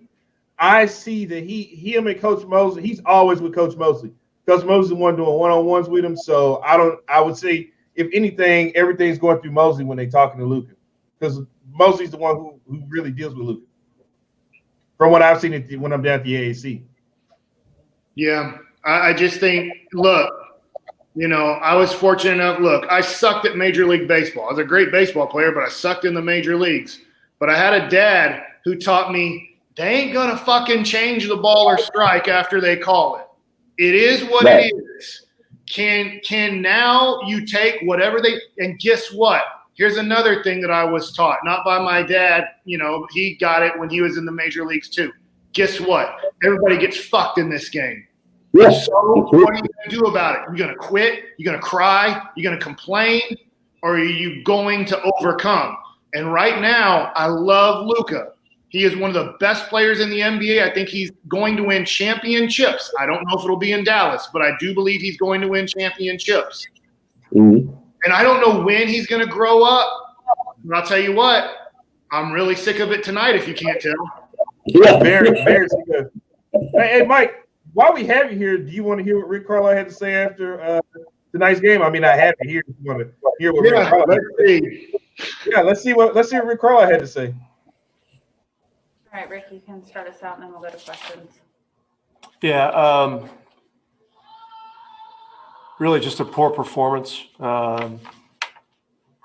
I see that him and Coach Mosley, he's always with Coach Mosley. Coach Mosley is the one doing one-on-ones with him. So I would say, if anything, everything's going through Mosley when they're talking to Luka. Because Mosley's the one who really deals with Luka. From what I've seen when I'm down at the AAC. Yeah, I just think, look, you know, I was fortunate enough. Look, I sucked at Major League Baseball. I was a great baseball player, but I sucked in the major leagues. But I had a dad who taught me they ain't going to fucking change the ball or strike after they call it. It is what it is. Can now you take whatever and guess what? Here's another thing that I was taught, not by my dad. You know, he got it when he was in the major leagues too. Guess what? Everybody gets fucked in this game. Yes. So what are you going to do about it? You're going to quit? You're going to cry? You're going to complain? Or are you going to overcome? And right now, I love Luka. He is one of the best players in the NBA. I think he's going to win championships. I don't know if it'll be in Dallas, but I do believe he's going to win championships. Mm-hmm. And I don't know when he's going to grow up. But I'll tell you what, I'm really sick of it tonight if you can't tell. Yeah. Very good. Hey, Mike, while we have you here, do you want to hear what Rick Carlisle had to say after tonight's game? I mean, I have to hear if you want to hear what Rick Carlisle had to say. Yeah, let's see what Rick Carlisle had to say. All right, Rick, you can start us out and then we'll go to questions. Yeah, really just a poor performance from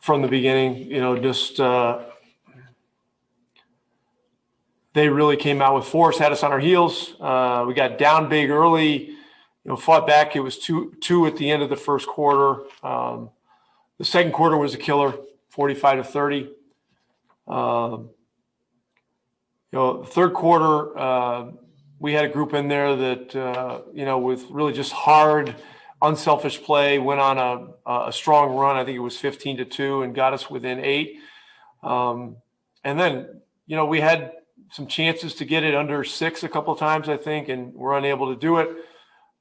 the beginning. You know, just they really came out with force, had us on our heels. We got down big early, you know, fought back. It was 2 at the end of the first quarter. The second quarter was a killer, 45-30. You know, the third quarter, we had a group in there that, you know, with really just hard, unselfish play, went on a strong run. I think it was 15-2 and got us within 8. And then, you know, we had some chances to get it under 6 a couple of times, I think, and we're unable to do it.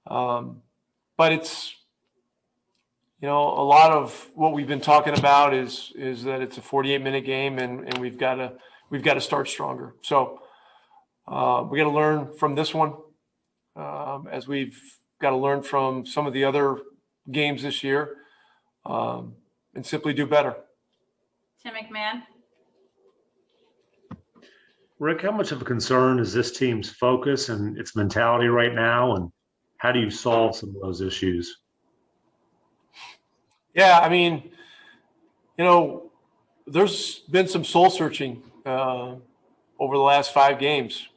But it's, a lot of what we've been talking about is that it's a 48-minute game, and we've got to start stronger. So we got to learn from this one, as we've got to learn from some of the other games this year, and simply do better. Tim McMahon. Rick, how much of a concern is this team's focus and its mentality right now, and how do you solve some of those issues? Yeah, I mean, there's been some soul searching over the last 5 games.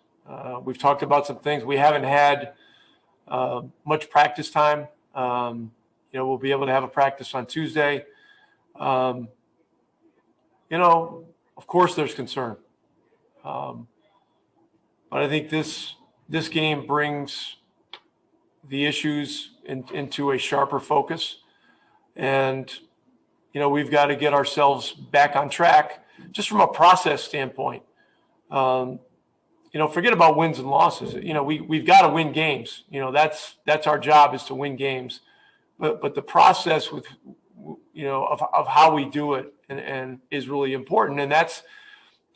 We've talked about some things. We haven't had much practice time. We'll be able to have a practice on Tuesday. Of course there's concern. But I think this game brings the issues into a sharper focus. And, we've got to get ourselves back on track just from a process standpoint. Forget about wins and losses. We've got to win games. That's our job, is to win games. But the process with, of how we do it and is really important. And that's,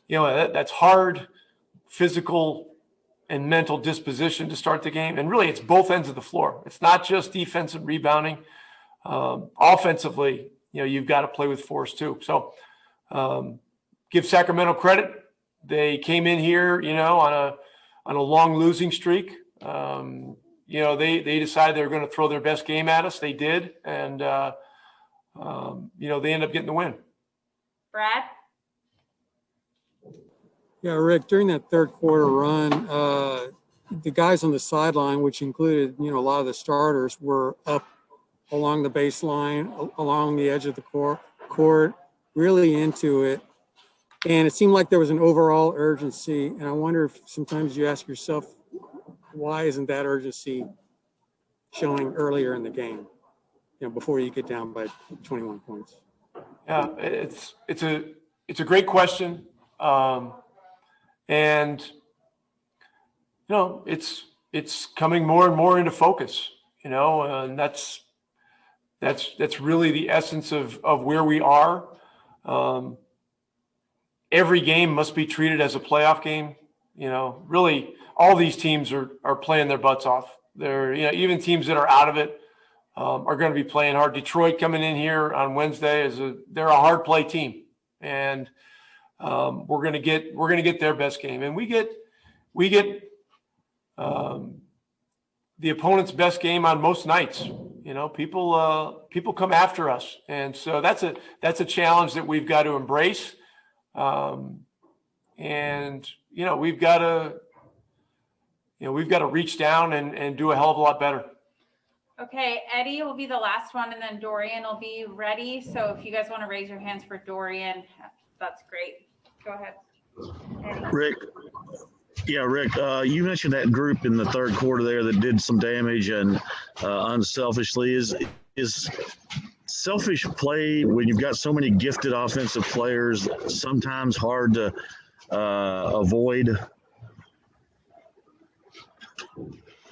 that's hard physical and mental disposition to start the game. And really, it's both ends of the floor. It's not just defensive rebounding. Offensively, you've got to play with force too. So give Sacramento credit. They came in here, on a long losing streak. They decided they were going to throw their best game at us. They did. And, they ended up getting the win. Brad? Yeah, Rick, during that third quarter run, the guys on the sideline, which included, a lot of the starters, were up along the baseline, along the edge of the court, really into it. And it seemed like there was an overall urgency. And I wonder if sometimes you ask yourself, why isn't that urgency showing earlier in the game, before you get down by 21 points? Yeah, it's a great question. And it's coming more and more into focus, and that's really the essence of where we are. Every game must be treated as a playoff game. Really all these teams are playing their butts off. They're, even teams that are out of it are going to be playing hard. Detroit coming in here on Wednesday they're a hard play team, and we're going to get their best game, and we get the opponent's best game on most nights. People come after us, and so that's a challenge that we've got to embrace. And we've got to reach down and do a hell of a lot better. Okay, Eddie will be the last one, and then Dorian will be ready. So if you guys want to raise your hands for Dorian, that's great. Go ahead, Eddie. Rick. Yeah, Rick, you mentioned that group in the third quarter there that did some damage and unselfishly. Is selfish play, when you've got so many gifted offensive players, sometimes hard to avoid?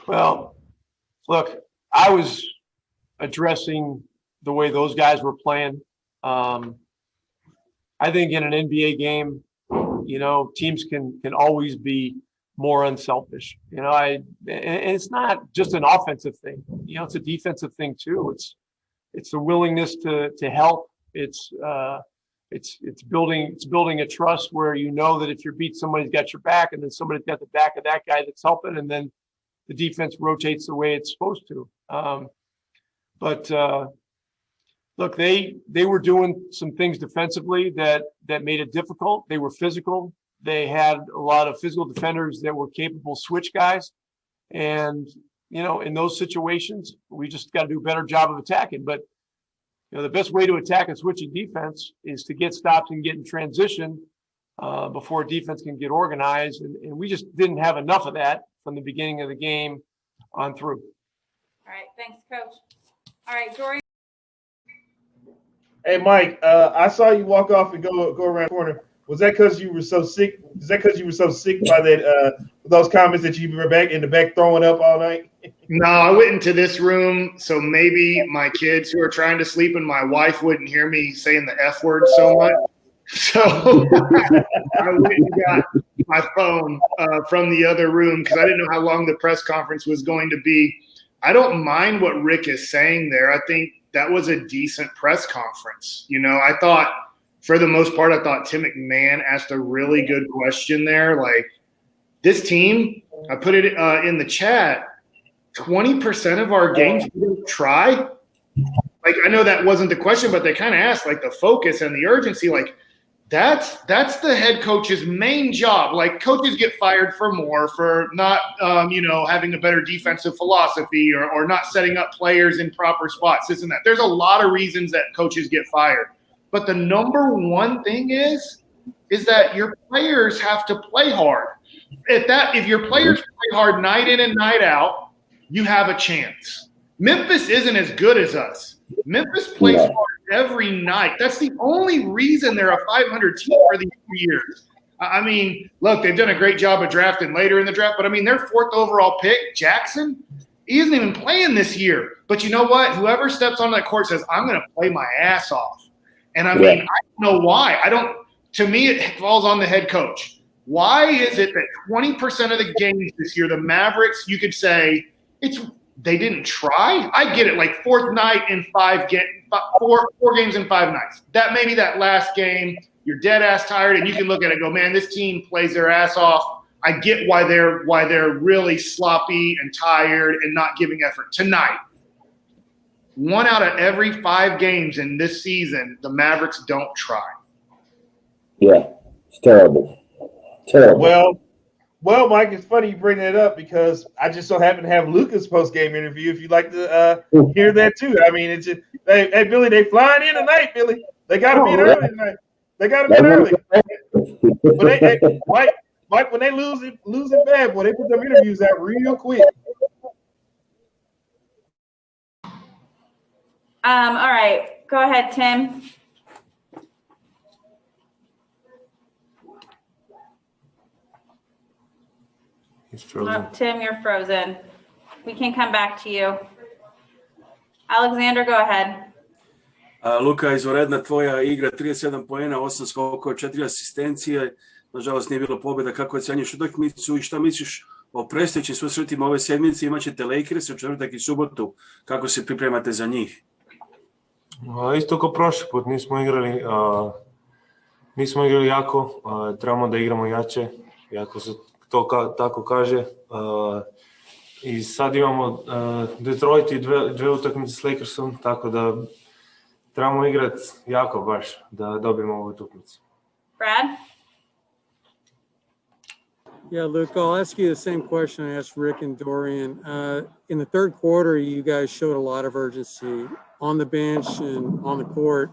Well, look, I was addressing the way those guys were playing. I think in an NBA game, teams can always be more unselfish. And it's not just an offensive thing. It's a defensive thing too. It's the willingness to help. It's building a trust where that if you're beat, somebody's got your back, and then somebody's got the back of that guy that's helping, and then the defense rotates the way it's supposed to. Look, they were doing some things defensively that made it difficult. They were physical. They had a lot of physical defenders that were capable switch guys. And, in those situations, we just got to do a better job of attacking. But, the best way to attack a switching defense is to get stops and get in transition before a defense can get organized. And we just didn't have enough of that from the beginning of the game on through. All right. Thanks, Coach. All right, Dorian. Hey, Mike, I saw you walk off and go around the corner. Was that because you were so sick? Is that because you were so sick by that those comments that you were back in the back throwing up all night? No, I went into this room, so maybe my kids who are trying to sleep and my wife wouldn't hear me saying the F word so much. So I went and got my phone from the other room because I didn't know how long the press conference was going to be. I don't mind what Rick is saying there. I think that was a decent press conference. You know, I thought for the most part, I thought Tim McMahon asked a really good question there. Like, this team, I put it in the chat, 20% of our games we didn't try. Like, I know that wasn't the question, but they kind of asked, like, the focus and the urgency. Like, that's the head coach's main job. Like, coaches get fired for not, having a better defensive philosophy or not setting up players in proper spots, this and that. There's a lot of reasons that coaches get fired. But the number one thing is that your players have to play hard. If your players play hard night in and night out, you have a chance. Memphis isn't as good as us. Memphis plays hard every night. That's the only reason they're a 500 team for these 2 years. I mean, look, they've done a great job of drafting later in the draft, but I mean, their 4th overall pick, Jackson, he isn't even playing this year. But you know what? Whoever steps on that court says, I'm going to play my ass off. And I mean, I don't know why. To me, it falls on the head coach. Why is it that 20% of the games this year, the Mavericks, you could say they didn't try? I get it, like 4th night in 4 games in 5 nights. That maybe that last game, you're dead ass tired, and you can look at it and go, man, this team plays their ass off. I get why they're really sloppy and tired and not giving effort. Tonight, 1 out of every 5 games in this season, the Mavericks don't try. Yeah, it's terrible. Terrible. Well, Mike, it's funny you bring that up because I just so happen to have Luka's post-game interview. If you'd like to hear that too, I mean, it's just, hey, Billy, they flying in tonight, Billy. They got to be in early tonight. They got to be in early. But Mike, when they lose it bad, boy, they put them interviews out real quick. All right, go ahead, Tim. Tim, you're frozen. We can come back to you. Alexander, go ahead. Luka, izvanredna tvoja igra, 37 poena, 8 skokova, 4 asistencije. Nažalost, nije bilo pobjeda. Kako ocenjuješ utakmicu i šta misliš o predstojećim susretima ove sedmice? Imaćete Lakers u četvrtak i subotu. Kako se pripremate za njih? Isto kao prošli put, nismo igrali jako, trebamo da igramo jače, jako se to tako kaže. I sad imamo Detroit i dve utakmice s Lakersom, tako da trebamo igrati jako baš da dobijemo ovu utakmicu. Brad? Yeah, Luke, I'll ask you the same question I asked Rick and Dorian. In the third quarter, you guys showed a lot of urgency on the bench and on the court.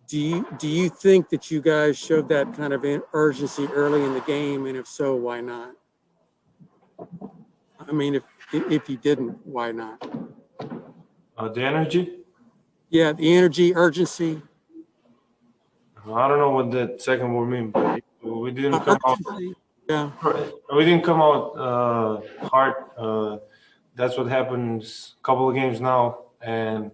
Do you think that you guys showed that kind of urgency early in the game? And if so, why not? I mean, if you didn't, why not? The energy? Yeah, the energy, urgency. I don't know what that second word means, but we didn't come out. Yeah, we didn't come out hard. That's what happens a couple of games now. And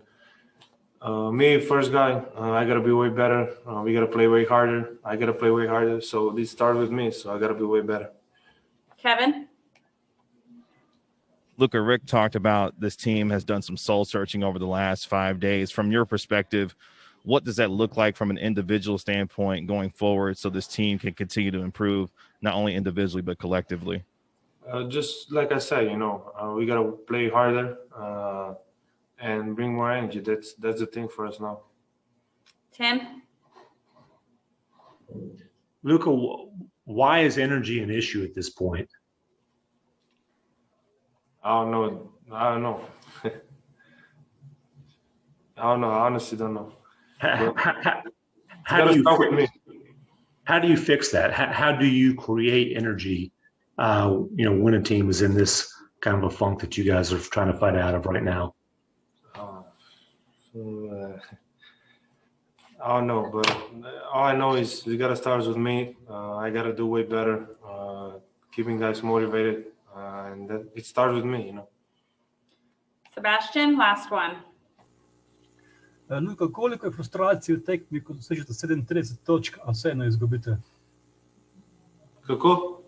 me, first guy, I gotta be way better. We gotta play way harder. I gotta play way harder. So this started with me. So I gotta be way better. Kevin? Luka, Rick talked about this team has done some soul searching over the last 5 days. From your perspective, what does that look like from an individual standpoint going forward so this team can continue to improve not only individually but collectively? Just like I said, we got to play harder and bring more energy. That's the thing for us now. Tim? Luka, why is energy an issue at this point? I don't know. I honestly don't know. How do you fix that? How do you create energy when a team is in this kind of a funk that you guys are trying to fight out of right now? I don't know, but all I know is we got to start with me. I got to do way better, keeping guys motivated, and it starts with me, Sebastian, last one. Luka, koliko je frustracije u tekmi kod dosežete 37 točka, a svejedno izgubite? Kako?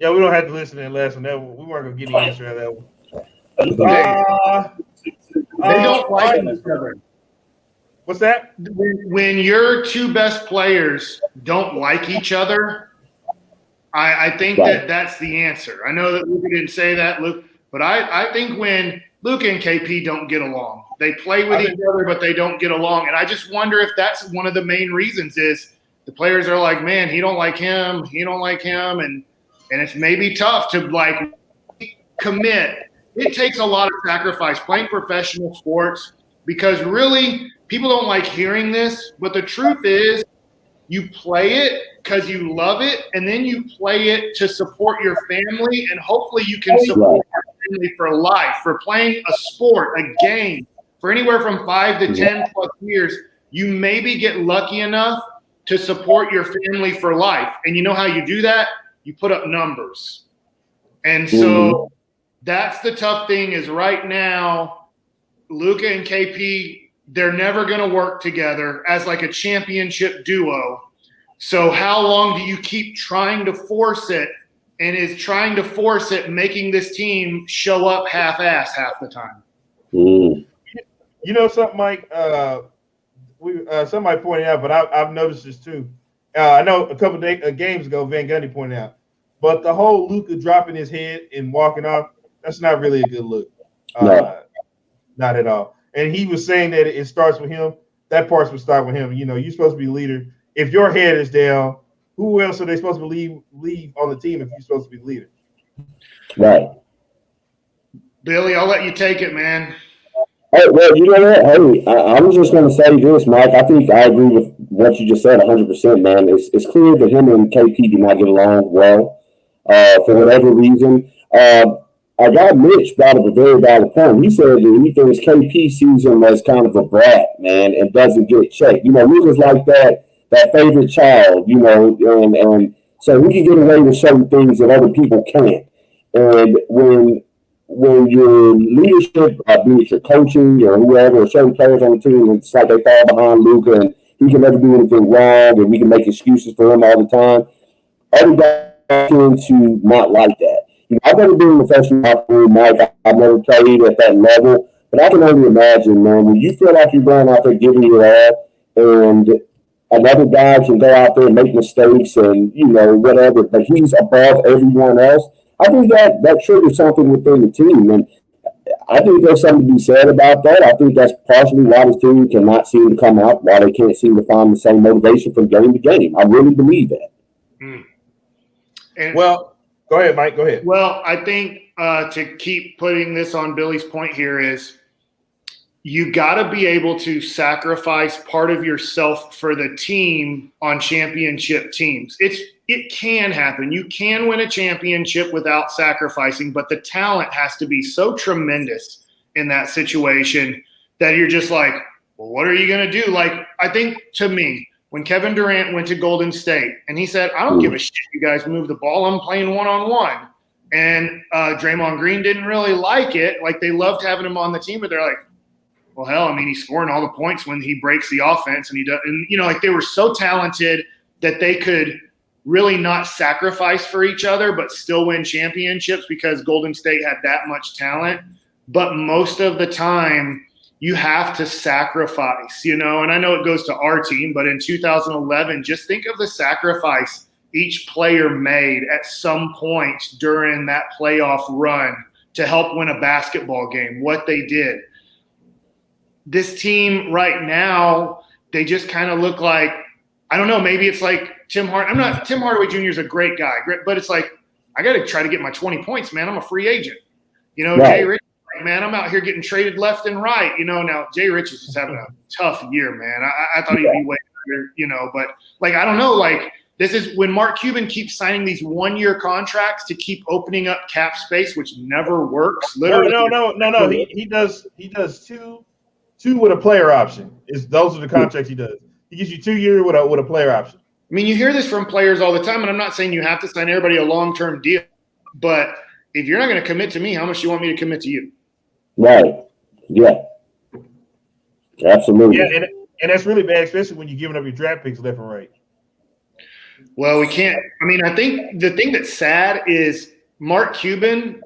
Yeah, we don't have to listen to that last one. We weren't going to get the answer to that one. They don't like each other. What's that? When your two best players don't like each other, I think that's the answer. I know that Luka didn't say that, Luke, but I think when Luka and KP don't get along, they play with each other, but they don't get along. And I just wonder if that's one of the main reasons is the players are like, man, he don't like him, and it's maybe tough to like commit. It takes a lot of sacrifice playing professional sports because really people don't like hearing this, but the truth is you play it because you love it, and then you play it to support your family, and hopefully you can support your family for life, for playing a sport, a game, for anywhere from 5 to 10 plus years. You maybe get lucky enough to support your family for life. And you know how you do that? You put up numbers. And so that's the tough thing is right now, Luka and KP, they're never going to work together as like a championship duo. So how long do you keep trying to force it? And is trying to force it making this team show up half-ass half the time? You know something, Mike? Somebody pointed out, but I've noticed this too. I know a couple of games ago, Van Gundy pointed out, but the whole Luka dropping his head and walking off, that's not really a good look. Not at all. And he was saying that it starts with him. That part would start with him. You know, you're supposed to be a leader. If your head is down, who else are they supposed to leave on the team if you're supposed to be the leader? Right. Billy, I'll let you take it, man. Hey, well, you know what? Hey, I'm just going to say this, Mike. I think I agree with what you just said 100%, man. It's clear that him and KP do not get along well for whatever reason. Our guy Mitch brought up a very valid point. He said that he thinks KP sees him as kind of a brat, man, and doesn't get checked. You know, Luka's like that favorite child, you know, and so he can get away with certain things that other people can't. And when your leadership, be it your coaching or whoever, or certain players on the team, it's like they fall behind Luka and he can never do anything wrong and we can make excuses for him all the time. Other guys tend to not like that. You know, I've never been in the professional hockey room, Mike. I've never played at that level, but I can only imagine, man, when you feel like you're going out there giving it all and another guy can go out there and make mistakes and, you know, whatever, but he's above everyone else. I think that triggers something within the team, and I think there's something to be said about that. I think that's partially why this team cannot seem to come out, why they can't seem to find the same motivation from game to game. I really believe that. And, well, go ahead, Mike. Go ahead. Well, I think to keep putting this on Billy's point here is you got to be able to sacrifice part of yourself for the team on championship teams. It can happen. You can win a championship without sacrificing, but the talent has to be so tremendous in that situation that you're just like, well, what are you going to do? Like, I think to me, when Kevin Durant went to Golden State and he said, I don't give a shit you guys move the ball, I'm playing one-on-one. And Draymond Green didn't really like it. Like, they loved having him on the team, but they're like, well, hell, I mean, he's scoring all the points when he breaks the offense, and he does. And, you know, like, they were so talented that they could really not sacrifice for each other, but still win championships because Golden State had that much talent. But most of the time, you have to sacrifice, you know, and I know it goes to our team, but in 2011, just think of the sacrifice each player made at some point during that playoff run to help win a basketball game, what they did. This team right now, they just kind of look like, I don't know, maybe it's like Tim Hardaway Jr. is a great guy, but it's like, I got to try to get my 20 points, man. I'm a free agent. You know, right. Jay Rich, man, I'm out here getting traded left and right. You know, now Jay Rich is just having a tough year, man. I thought he'd be way better, you know, but like, I don't know, like, this is when Mark Cuban keeps signing these one-year contracts to keep opening up cap space, which never works. Literally, no. He does two with a player option. Those are the contracts he does. He gives you 2 years with a player option. I mean, you hear this from players all the time, and I'm not saying you have to sign everybody a long-term deal, but if you're not going to commit to me, how much do you want me to commit to you? Right. Yeah. Absolutely. Yeah, and that's really bad, especially when you're giving up your draft picks left and right. Well, we can't. I mean, I think the thing that's sad is Mark Cuban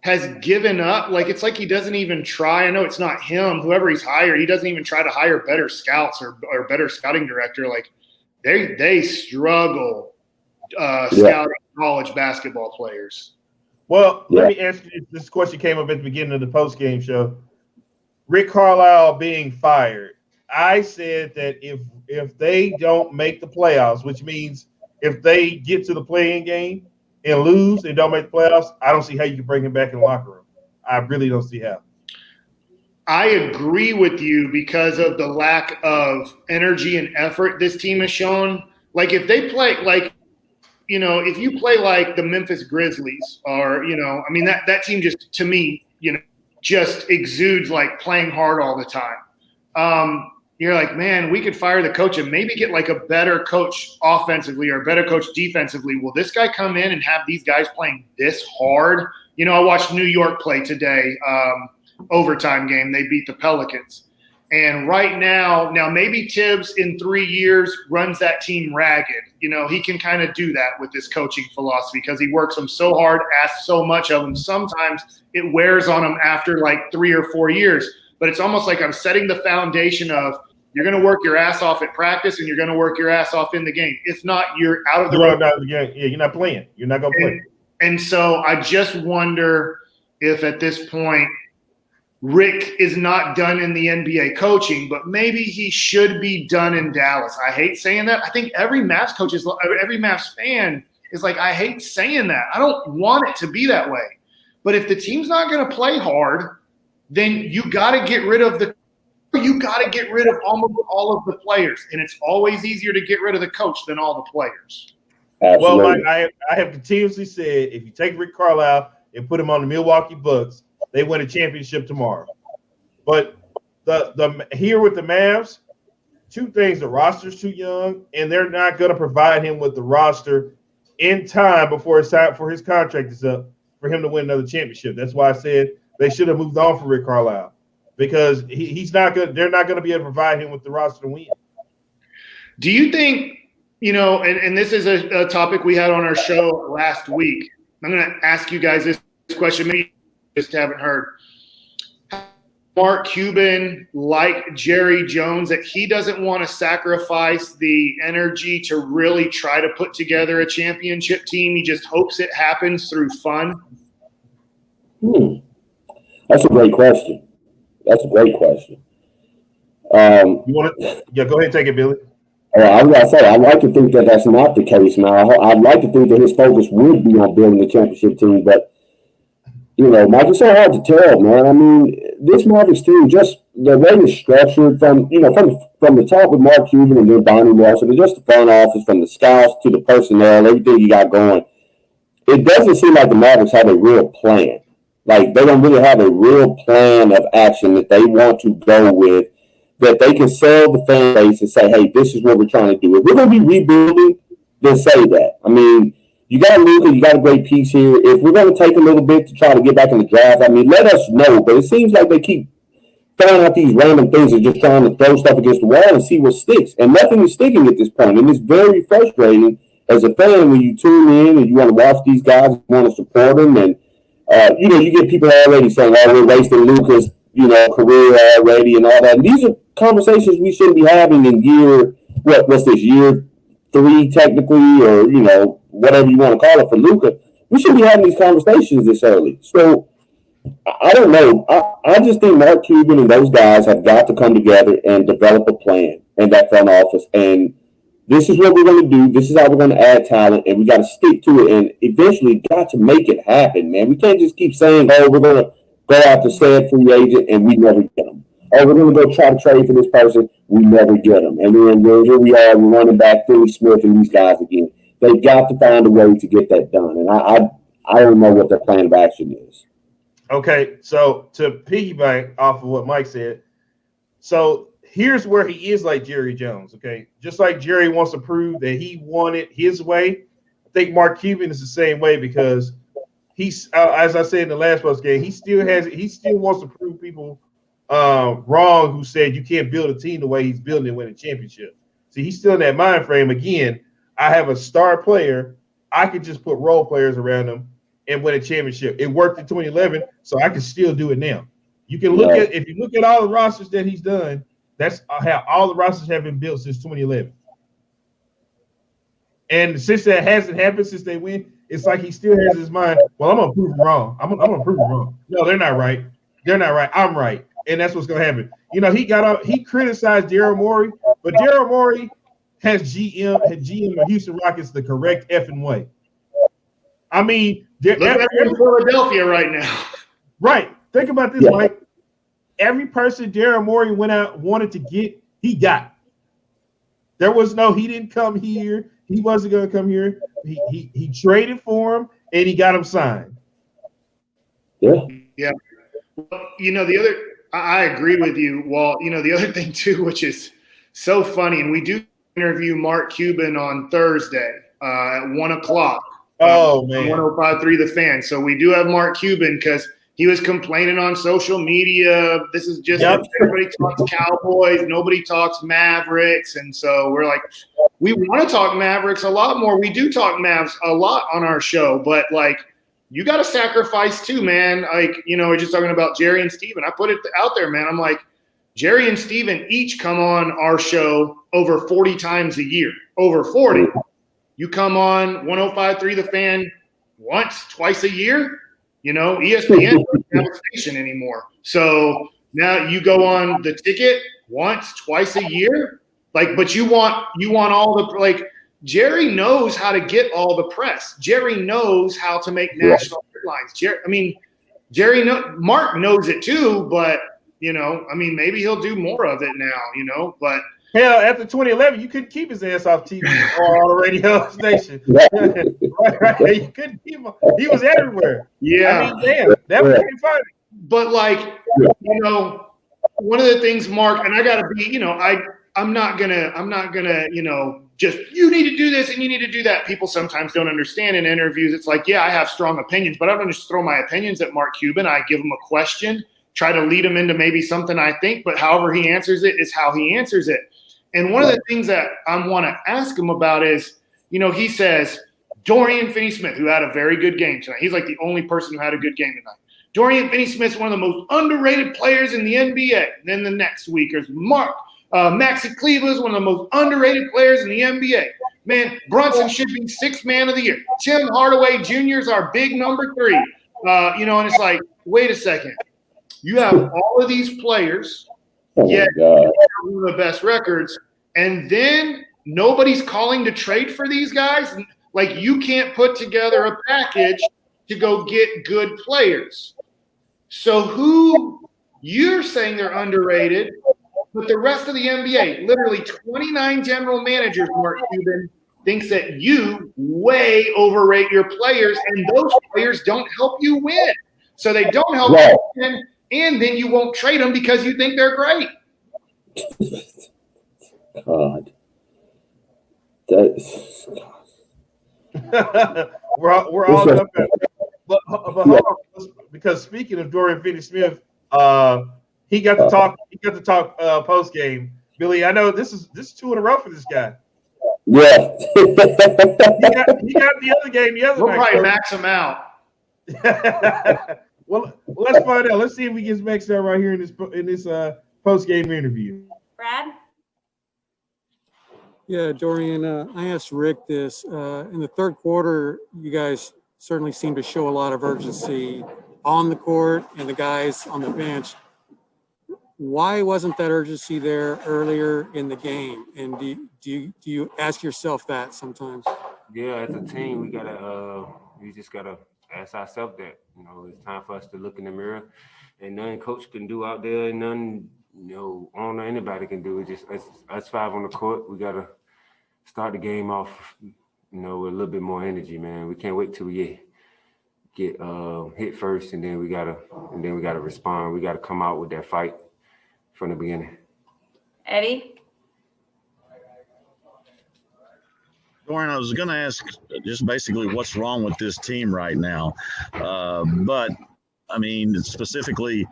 has given up. Like, it's like he doesn't even try. I know it's not him, whoever he's hired, he doesn't even try to hire better scouts or better scouting director. Like, they struggle scouting college basketball players. Well, let me ask you, this question came up at the beginning of the post-game show. Rick Carlisle being fired. I said that if they don't make the playoffs, which means if they get to the play-in game and lose and don't make the playoffs, I don't see how you can bring him back in the locker room. I really don't see how. I agree with you because of the lack of energy and effort this team has shown. Like, if they play, like, you know, if you play like the Memphis Grizzlies or, you know, I mean, that team just, to me, you know, just exudes like playing hard all the time. You're like, man, we could fire the coach and maybe get like a better coach offensively or a better coach defensively. Will this guy come in and have these guys playing this hard? You know, I watched New York play today, overtime game. They beat the Pelicans. And right now maybe Tibbs in 3 years runs that team ragged. You know, he can kind of do that with this coaching philosophy because he works them so hard, asks so much of them. Sometimes it wears on him after like 3 or 4 years. But it's almost like I'm setting the foundation of you're going to work your ass off at practice and you're going to work your ass off in the game. If not, you're out of the road. Yeah, you're not playing. You're not going to play. And so I just wonder if at this point Rick is not done in the NBA coaching, but maybe he should be done in Dallas. I hate saying that. I think every Mavs coach every Mavs fan is like, I hate saying that. I don't want it to be that way. But if the team's not going to play hard, then you got to get rid of almost all of the players. And it's always easier to get rid of the coach than all the players. Absolutely. Well, Mike, I have continuously said if you take Rick Carlisle and put him on the Milwaukee Bucks, they win a championship tomorrow. But the here with the Mavs, two things: the roster's too young, and they're not going to provide him with the roster in time before it's time for his contract is up for him to win another championship. That's why I said they should have moved on from Rick Carlisle because he's not good. They're not going to be able to provide him with the roster to win. Do you think, you know, and this is a topic we had on our show last week. I'm going to ask you guys this question. Maybe you just haven't heard. Mark Cuban, like Jerry Jones, that he doesn't want to sacrifice the energy to really try to put together a championship team. He just hopes it happens through fun. That's a great question. You want to? Yeah, go ahead and take it, Billy. I was gonna say, I'd like to think that that's not the case now. I'd like to think that his focus would be on building a championship team, but you know, Mike, it's so hard to tell, man. I mean, this Mavericks team, just the way it's structured from the top with Mark Cuban and then Bonnie Wilson, just the front office, from the scouts to the personnel, everything you got going, it doesn't seem like the Mavericks have a real plan. Like, they don't really have a real plan of action that they want to go with, that they can sell the fan base and say, hey, this is what we're trying to do. If we're going to be rebuilding, then say that. I mean, you got Luka, you got a great piece here. If we're going to take a little bit to try to get back in the draft, I mean, let us know. But it seems like they keep throwing out these random things and just trying to throw stuff against the wall and see what sticks. And nothing is sticking at this point. And it's very frustrating as a fan when you tune in and you want to watch these guys, you want to support them. And, you get people already saying, oh, we're wasting Luka's, career already and all that. And these are conversations we shouldn't be having in what's this, year 3 technically, or, whatever you want to call it for Luka. We shouldn't be having these conversations this early. So I don't know. I just think Mark Cuban and those guys have got to come together and develop a plan in that front office. And this is what we're going to do. This is how we're going to add talent, and we got to stick to it. And eventually got to make it happen, man. We can't just keep saying, oh, we're going to go after said free agent and we never get them. Oh, we're going to go try to trade for this person. We never get them. And then here we are, we're running back Finney Smith and these guys again. They've got to find a way to get that done. And I don't know what their plan of action is. Okay, so to piggyback off of what Mike said, so here's where he is like Jerry Jones, okay? Just like Jerry wants to prove that he won it his way, I think Mark Cuban is the same way because he's, as I said in the last post game, he still wants to prove people wrong who said you can't build a team the way he's building and win a championship. See, he's still in that mind frame. Again, I have a star player. I could just put role players around him and win a championship. It worked in 2011, so I can still do it now. You can look at, if you look at all the rosters that he's done, that's how all the rosters have been built since 2011. And since that hasn't happened, since they win, it's like he still has his mind, well, I'm going to prove him wrong. I'm going to prove him wrong. No, they're not right. They're not right. I'm right. And that's what's going to happen. You know, he criticized Daryl Morey, but Daryl Morey had GM of Houston Rockets the correct effing way. I mean, look at Philadelphia right now. Right. Think about this, Mike. Every person Daryl Morey went out wanted to get, he got. There was no, he didn't come here. He wasn't going to come here. He traded for him and he got him signed. Yeah. Yeah. Well, you know, I agree with you. Well, you know, the other thing too, which is so funny, and we do interview Mark Cuban on Thursday at 1:00. Oh, man. 105.3 The Fan. So we do have Mark Cuban because he was complaining on social media. This is just everybody talks Cowboys, nobody talks Mavericks. And so we're like, we want to talk Mavericks a lot more. We do talk Mavs a lot on our show, but like, you got to sacrifice too, man. Like, you know, we're just talking about Jerry and Steven. I put it out there, man. I'm like, Jerry and Steven each come on our show over 40 times a year, over 40. You come on 105.3 The Fan once, twice a year. You know, ESPN doesn't have a station anymore. So now you go on The Ticket once, twice a year. Like, but you want all the, like, Jerry knows how to get all the press. Jerry knows how to make national headlines. Mark knows it too, but, you know, I mean, maybe he'll do more of it now, you know, but. Hell, after 2011, you couldn't keep his ass off TV or on a radio station. right. You couldn't keep him. He was everywhere. Yeah. I mean, damn, that was pretty funny. But, like, you know, one of the things, Mark, and I got to be, you know, I'm not gonna, you know, just you need to do this and you need to do that. People sometimes don't understand in interviews. It's like, yeah, I have strong opinions, but I don't just throw my opinions at Mark Cuban. I give him a question, try to lead him into maybe something I think, but however he answers it is how he answers it. And one of the things that I want to ask him about is, you know, he says Dorian Finney Smith, who had a very good game tonight. He's like the only person who had a good game tonight. Dorian Finney Smith is one of the most underrated players in the NBA. And then the next week is Bacsik Cleveland is one of the most underrated players in the NBA. Man, Brunson should be sixth man of the year. Tim Hardaway Jr. is our big number 3. You know, and it's like, wait a second. You have all of these players, yet you have one of the best records, and then nobody's calling to trade for these guys. Like, you can't put together a package to go get good players. So who you're saying they're underrated, but the rest of the NBA, literally 29 general managers, Mark Cuban, thinks that you way overrate your players, and those players don't help you win. So they don't help you win, and then you won't trade them because you think they're great. God. That's we're all up there. But hold on, because speaking of Dorian Finney-Smith, he got to talk. He got to talk post game. Billy, I know this is 2 in a row for this guy. Yeah. he got the other game the other we'll night. We'll probably max him out. well, let's find out. Let's see if we get maxed out right here in this post game interview. Brad? Yeah, Dorian, I asked Rick this. In the third quarter, you guys certainly seemed to show a lot of urgency on the court and the guys on the bench. Why wasn't that urgency there earlier in the game? And do you ask yourself that sometimes? Yeah, as a team, we just gotta ask ourselves that. You know, it's time for us to look in the mirror, and nothing coach can do out there, and nothing, you know, owner anybody can do. It's just us 5 on the court. We gotta start the game off, you know, with a little bit more energy, man. We can't wait till we get hit first, and then we gotta respond. We gotta come out with that fight from the beginning. Eddie? Dorian, I was going to ask just basically what's wrong with this team right now. But I mean, specifically,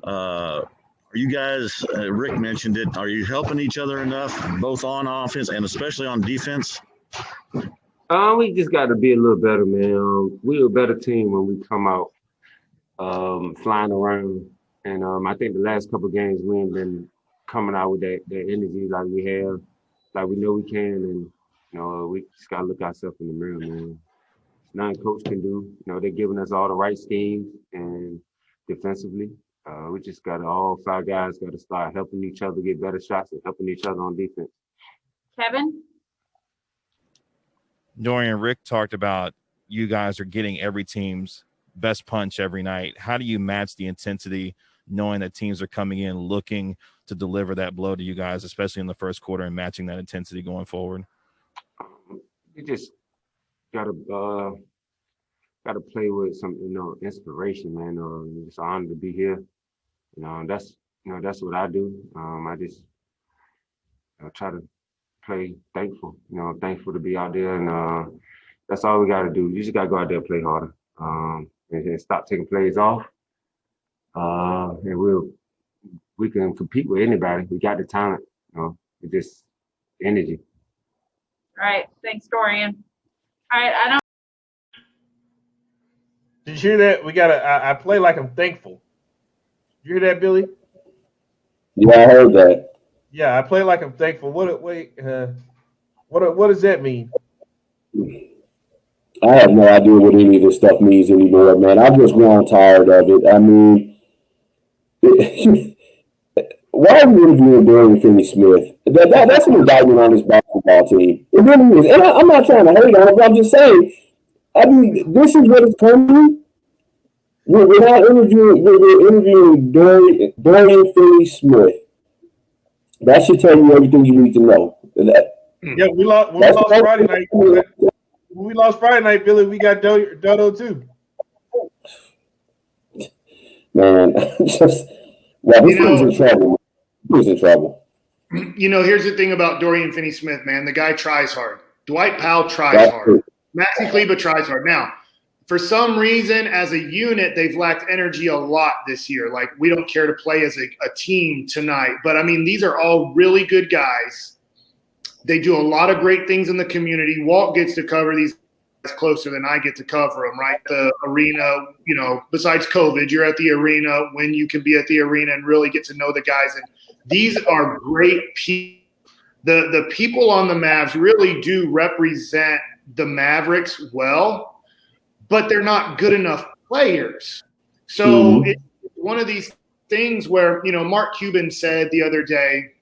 are you guys, Rick mentioned it, are you helping each other enough, both on offense and especially on defense? We just got to be a little better, man. We're a better team when we come out flying around. And I think the last couple of games we ain't been coming out with that energy like we have, like we know we can. And, we just got to look ourselves in the mirror, man. Nothing coach can do. They're giving us all the right schemes and defensively. We just got to, all 5 guys got to start helping each other get better shots and helping each other on defense. Kevin? Dorian, Rick talked about you guys are getting every team's best punch every night. How do you match the intensity knowing that teams are coming in looking to deliver that blow to you guys, especially in the first quarter, and matching that intensity going forward? You just gotta play with some inspiration, man. It's an honor to be here. That's what I do. I just try to play thankful. Thankful to be out there, and that's all we got to do. You just got to go out there and play harder, and stop taking plays off. And we can compete with anybody. We got the talent. It's just energy. All right, thanks, Dorian. All right, Did you hear that? I play like I'm thankful. Did you hear that, Billy? Yeah, I heard that. Yeah, I play like I'm thankful. What does that mean? I have no idea what any of this stuff means anymore, man. I've just grown tired of it. I mean, why are we interviewing Dorian Finney Smith? That's an indictment on this basketball team. It really is. And I'm not trying to hate on it, but I'm just saying, I mean, this is what it's coming. We're not interviewing. We're interviewing Dorian Finney Smith. That should tell you everything you need to know. Yeah, we lost Friday night. When we lost Friday night, Billy, we got Dodo too. Man, this was in trouble. He was in trouble. Here's the thing about Dorian Finney Smith, man. The guy tries hard. Dwight Powell tries hard. Maxi Kleber tries hard. Now, for some reason, as a unit, they've lacked energy a lot this year. Like, we don't care to play as a team tonight. But, I mean, these are all really good guys. They do a lot of great things in the community. Walt gets to cover these guys closer than I get to cover them, right? The arena, besides COVID, you're at the arena when you can be at the arena and really get to know the guys. And these are great people. The people on the Mavs really do represent the Mavericks well, but they're not good enough players. So it's one of these things where, Mark Cuban said the other day,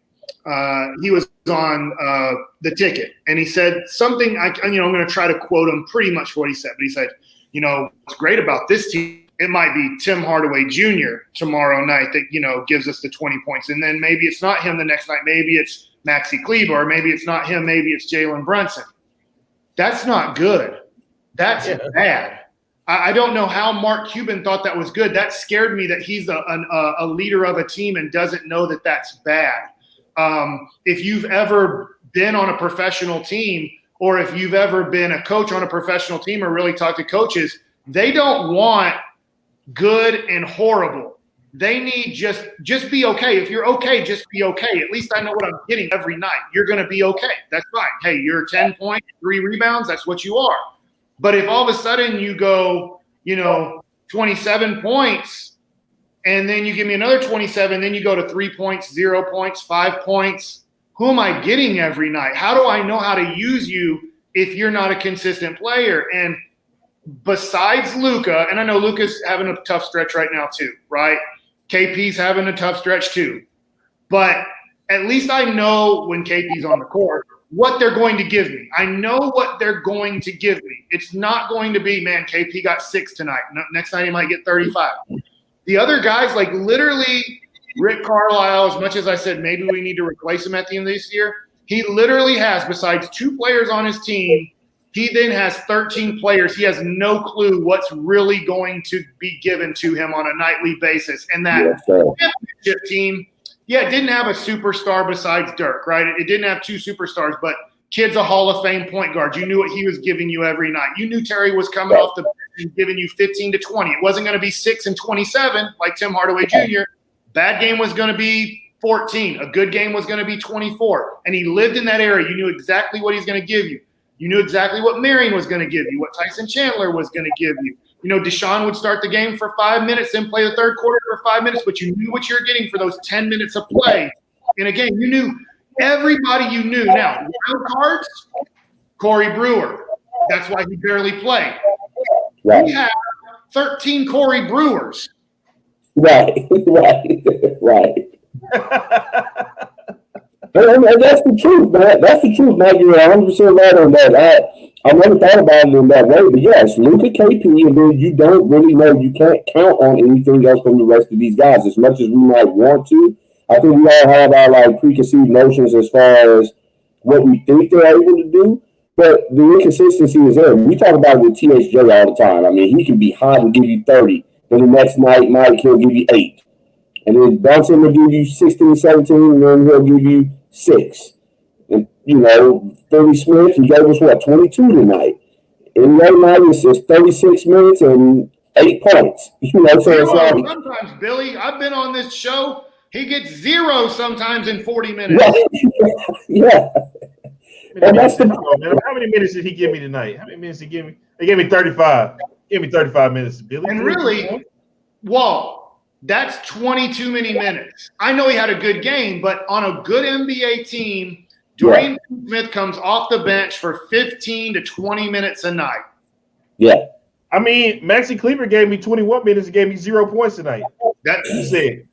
he was on the ticket, and he said something, I'm going to try to quote him pretty much what he said, but he said, what's great about this team, it might be Tim Hardaway Jr. tomorrow night that, gives us the 20 points. And then maybe it's not him the next night. Maybe it's Maxi Kleber, or maybe it's not him. Maybe it's Jalen Brunson. That's not good. That's bad. I don't know how Mark Cuban thought that was good. That scared me that he's a leader of a team and doesn't know that that's bad. If you've ever been on a professional team, or if you've ever been a coach on a professional team, or really talk to coaches, they don't want good and horrible. They need just be okay. If you're okay, just be okay. At least I know what I'm getting every night. You're going to be okay. That's fine. Hey, you're 10 points, 3 rebounds. That's what you are. But if all of a sudden you go, 27 points, and then you give me another 27, then you go to 3 points, 0 points, 5 points, who am I getting every night? How do I know how to use you if you're not a consistent player? And besides Luka, and I know Luka's having a tough stretch right now too, right? KP's having a tough stretch too. But at least I know when KP's on the court what they're going to give me. I know what they're going to give me. It's not going to be, man, KP got 6 tonight. Next night he might get 35. The other guys, like literally Rick Carlisle, as much as I said maybe we need to replace him at the end of this year, he literally has, besides 2 players on his team, he then has 13 players. He has no clue what's really going to be given to him on a nightly basis. And that championship team, it didn't have a superstar besides Dirk, right? It didn't have 2 superstars, but Kid's a Hall of Fame point guard. You knew what he was giving you every night. You knew Terry was coming off the bench and giving you 15 to 20. It wasn't going to be 6 and 27 like Tim Hardaway Jr. Bad game was going to be 14. A good game was going to be 24. And he lived in that era. You knew exactly what he's going to give you. You knew exactly what Marion was going to give you, what Tyson Chandler was going to give you. You know, Deshaun would start the game for 5 minutes, then play the third quarter for 5 minutes, but you knew what you were getting for those 10 minutes of play in a game. You knew everybody you knew. Now, wild cards, Corey Brewer. That's why he barely played. Right. We have 13 Corey Brewers. Right. And that's the truth, man. That's the truth, man. You're 100% right on that. I never thought about it in that way, but yes, Luka, KP, and then you don't really know. You can't count on anything else from the rest of these guys as much as we might want to. I think we all have our preconceived notions as far as what we think they're able to do, but the inconsistency is there. We talk about it with THJ all the time. I mean, he can be hot and give you 30, then the next night, Mike, he'll give you 8. And then Thompson will give you 16, 17, and then he'll give you 6. And, Finney Smith, he gave us, 22 tonight. And right now, it's 36 minutes and 8 points. Sometimes, Billy, I've been on this show. He gets 0 sometimes in 40 minutes. Yeah. And that's how many minutes did he give me tonight? How many minutes did he give me? He gave me 35. He gave me 35 minutes, Billy. And really, that's 20 too many minutes. I know he had a good game, but on a good NBA team, Dorian Smith comes off the bench for 15 to 20 minutes a night. Yeah. I mean, Maxi Kleber gave me 21 minutes and gave me 0 points tonight. That's what he said.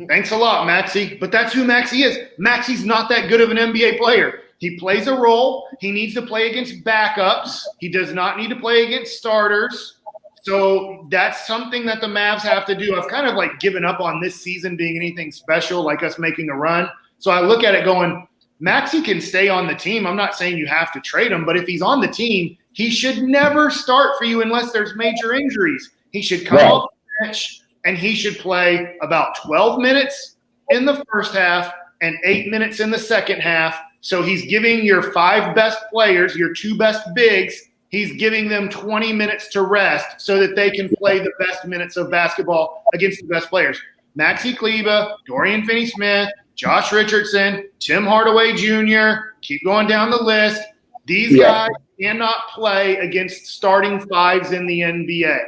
Thanks a lot, Maxi. But that's who Maxi is. Maxi's not that good of an NBA player. He plays a role. He needs to play against backups. He does not need to play against starters. So that's something that the Mavs have to do. I've kind of given up on this season being anything special, like us making a run. So I look at it going, Maxi can stay on the team. I'm not saying you have to trade him, but if he's on the team, he should never start for you unless there's major injuries. He should come off the bench and he should play about 12 minutes in the first half and 8 minutes in the second half. So he's giving your 5 best players, your 2 best bigs, he's giving them 20 minutes to rest so that they can play the best minutes of basketball against the best players. Maxi Kleber, Dorian Finney Smith, Josh Richardson, Tim Hardaway Jr., keep going down the list. These guys cannot play against starting 5s in the NBA.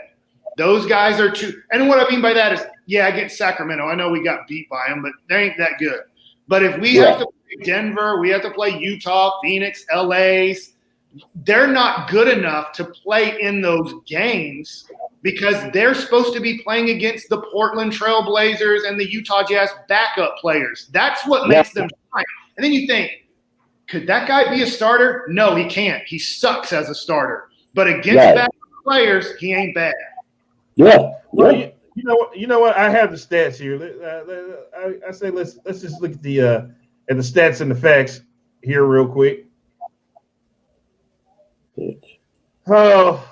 Those guys are too – and what I mean by that is, against Sacramento. I know we got beat by them, but they ain't that good. But if we have to play Denver, we have to play Utah, Phoenix, LA's, they're not good enough to play in those games because they're supposed to be playing against the Portland Trail Blazers and the Utah Jazz backup players. That's what makes them shine. And then you think, could that guy be a starter? No, he can't. He sucks as a starter. But against backup players, he ain't bad. Yeah. Well, you know what? I have the stats here. I say let's just look at the stats and the facts here real quick. Oh,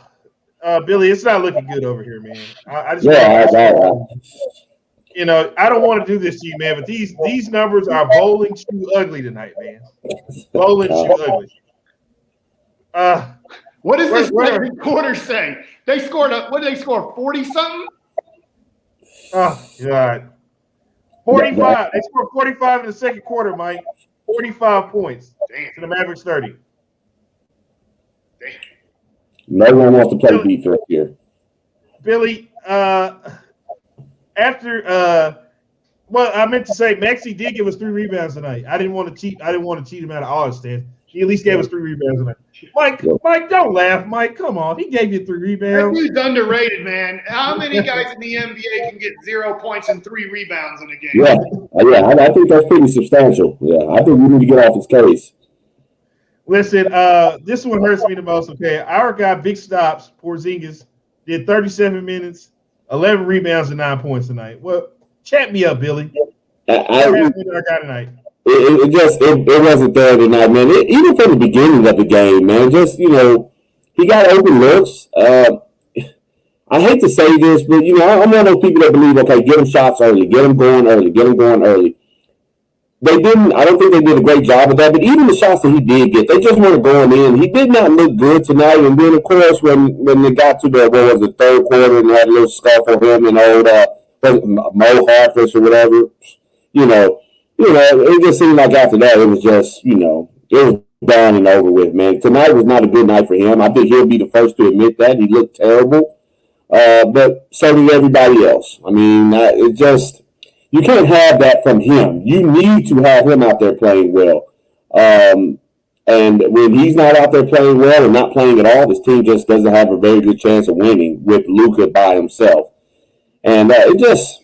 Billy, it's not looking good over here, man. I don't want to do this to you, man, but these numbers are bowling shoe ugly tonight, man. Bowling shoe ugly. What does this second quarter say? They scored what did they score? 40-something? Oh God. 45. They scored 45 in the second quarter, Mike. 45 points. Damn. To the Mavericks 30. Damn. No one wants to play defense here. Billy, I meant to say Maxi did give us 3 rebounds tonight. I didn't want to cheat him out of all his stats. He at least gave us 3 rebounds tonight. Mike, don't laugh, Mike. Come on. He gave you 3 rebounds. That dude's underrated, man. How many guys in the NBA can get 0 points and 3 rebounds in a game? Yeah, I think that's pretty substantial. Yeah, I think we need to get off his case. Listen, this one hurts me the most, okay? Our guy, Big Stops, Porzingis, did 37 minutes, 11 rebounds, and 9 points tonight. Well, chat me up, Billy. What happened with our guy tonight? It wasn't there tonight, man. Even from the beginning of the game, man, he got open looks. I hate to say this, but, I'm one of those people that believe, okay, get him shots early, get him going early. They didn't. I don't think they did a great job of that. But even the shots that he did get, they just weren't going in. He did not look good tonight. And then, of course, when they got to the third quarter and had a little scuffle, him and old Mo Harkless or whatever, it just seemed like after that it was just, it was done and over with, man. Tonight was not a good night for him. I think he'll be the first to admit that. He looked terrible, but so did everybody else. I mean, it just. You can't have that from him. You need to have him out there playing well. And when he's not out there playing well and not playing at all, this team just doesn't have a very good chance of winning with Luka by himself. And it just,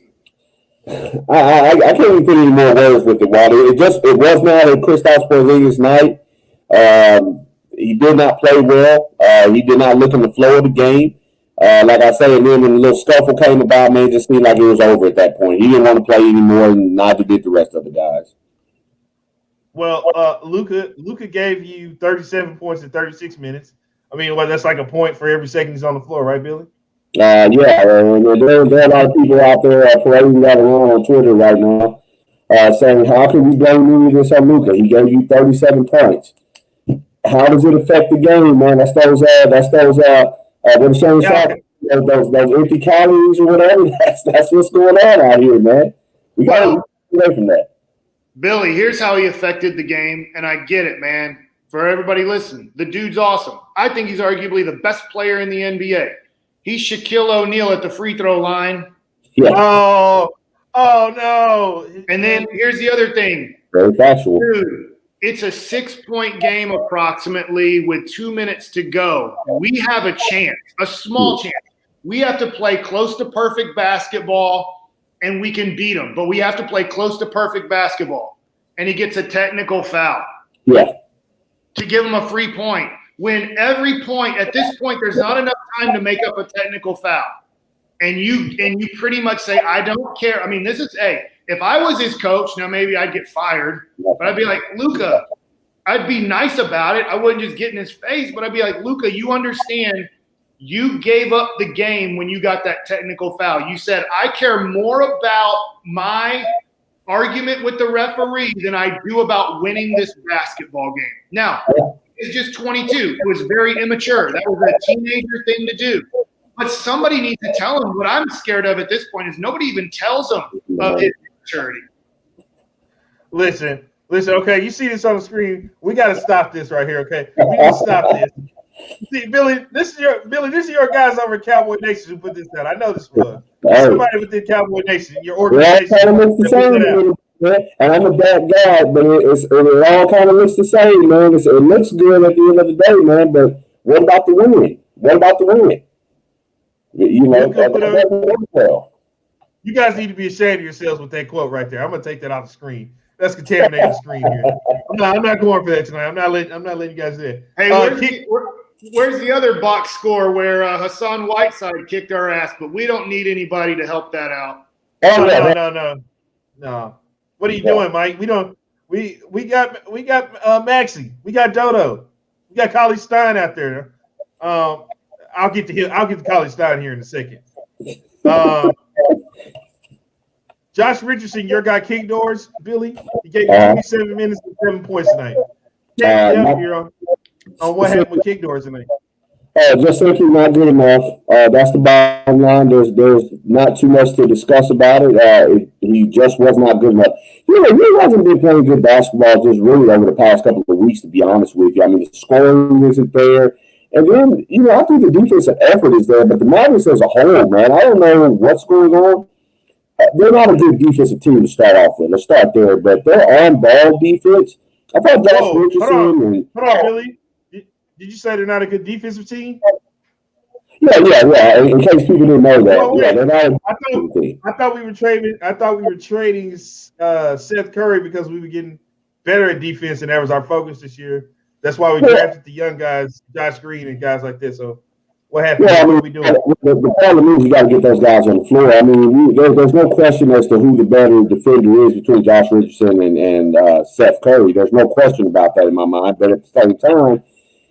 I can't even put any more words with it, Walter. It was not a Kristaps Porzingis night. He did not play well. He did not look in the flow of the game. Like I say, and then when the little scuffle came about, man, it just seemed like it was over at that point. He didn't want to play anymore, and neither did the rest of the guys. Well, Luka gave you 37 points in 36 minutes. I mean, that's like a point for every second he's on the floor, right, Billy? Yeah. There are a lot of people out there parading that around on Twitter right now, saying, how can we blame this on Luka? He gave you 37 points. How does it affect the game, man? That's those empty calories or whatever. That's what's going on out here, man. We got to get away from that. Billy, here's how he affected the game, and I get it, man. For everybody listening, the dude's awesome. I think he's arguably the best player in the NBA. He's Shaquille O'Neal at the free throw line. Yeah. Oh no. And then here's the other thing. Very factual. Dude, it's a 6-point game approximately with 2 minutes to go. We have a chance, a small chance. We have to play close to perfect basketball, and we can beat them. But we have to play close to perfect basketball. And he gets a technical foul. Yeah. To give him a free point. When every point, at this point, there's not enough time to make up a technical foul. And you pretty much say, I don't care. I mean, if I was his coach, now maybe I'd get fired, but I'd be like, Luka, I'd be nice about it. I wouldn't just get in his face, but I'd be like, Luka, you understand you gave up the game when you got that technical foul. You said, I care more about my argument with the referee than I do about winning this basketball game. Now, it's just 22. It was very immature. That was a teenager thing to do. But somebody needs to tell him. What I'm scared of at this point is nobody even tells him of his maturity. Listen. Okay, you see this on the screen. We got to stop this right here. Okay, we need to stop this. See, Billy, this is your guys over at Cowboy Nation who put this out. I know this was somebody within Cowboy Nation, your organization. It all kind of looks the same, man. And I'm a bad guy, but it all kind of looks the same, man. It looks good at the end of the day, man. But what about the win? You guys need to be ashamed of yourselves with that quote right there. I'm gonna take that off the screen. That's contaminating the screen here. I'm not going for that tonight. I'm not letting you guys do it. Hey, where's the other box score where Hassan Whiteside kicked our ass? But we don't need anybody to help that out. No. What are you doing, Mike? We got Maxey. We got Dodo. We got Collie Stein out there. I'll get to Collie Stein here in a second. Josh Richardson, your guy, King Doors, Billy, he gave you 27 minutes and 7 points tonight. On what happened with King Doors tonight. Just simply not good enough. That's the bottom line. There's not too much to discuss about it. He just was not good enough. He hasn't been playing good basketball just really over the past couple of weeks, to be honest with you. I mean, the scoring isn't there. And then, I think the defensive effort is there, but the Mavs as a whole, man, I don't know what's going on. They're not a good defensive team to start off with. Let's start there. But their on-ball defense, I thought Josh Richardson. Hold on, Billy. Did you say they're not a good defensive team? Yeah. In case people didn't know that, they're not. I thought we were trading Seth Curry because we were getting better at defense, and that was our focus this year. That's why we drafted the young guys, Josh Green and guys like this. So, what happened? What are we doing? The problem is you got to get those guys on the floor. I mean, there's no question as to who the better defender is between Josh Richardson and Seth Curry. There's no question about that in my mind. But at the same time,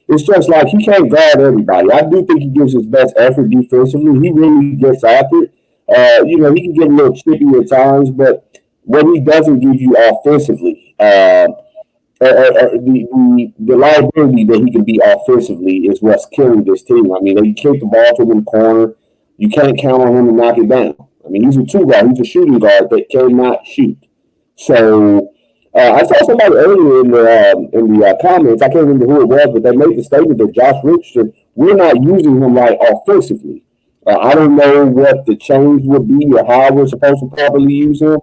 it's just like he can't guard everybody. I do think he gives his best effort defensively. He really gets after it. He can get a little chippy at times, but what he doesn't give you offensively. The liability that he can be offensively is what's killing this team. I mean, they kick the ball to him in the corner. You can't count on him to knock it down. I mean, he's a two guard. He's a shooting guard that cannot shoot. So I saw somebody earlier in the comments. I can't remember who it was, but they made the statement that Josh Richardson, we're not using him right offensively. I don't know what the change would be or how we're supposed to properly use him.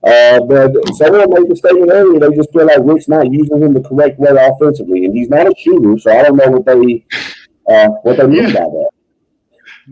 But someone made the statement earlier. They just feel like Rick's not using him the correct way offensively, and he's not a shooter. So I don't know what they mean by that.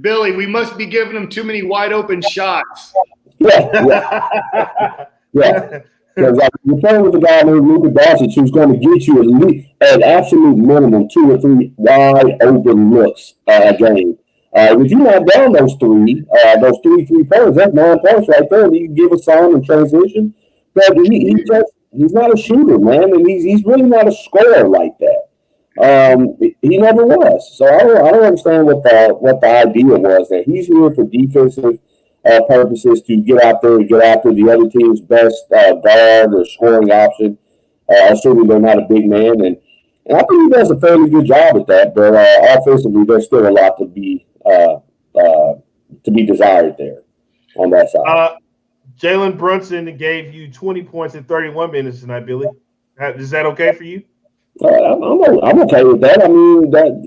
Billy, we must be giving him too many wide open shots. Yeah. Because you're playing with a guy named Luka Doncic who's going to get you at absolute minimum 2 or 3 wide open looks a game. If you knock down those 3 3-pointers, that's 9 points right there. You can give a sign in transition. But he's not a shooter, man, and he's really not a scorer like that. He never was. So I don't understand what the idea was that he's here for defensive purposes to get out there and get after the other team's best guard or scoring option, assuming they're not a big man. And I think he does a fairly good job at that. But offensively, there's still a lot to be desired there on that side. Jalen Brunson gave you 20 points in 31 minutes tonight, Billy. Is that okay for you? I'm okay with that. I mean, but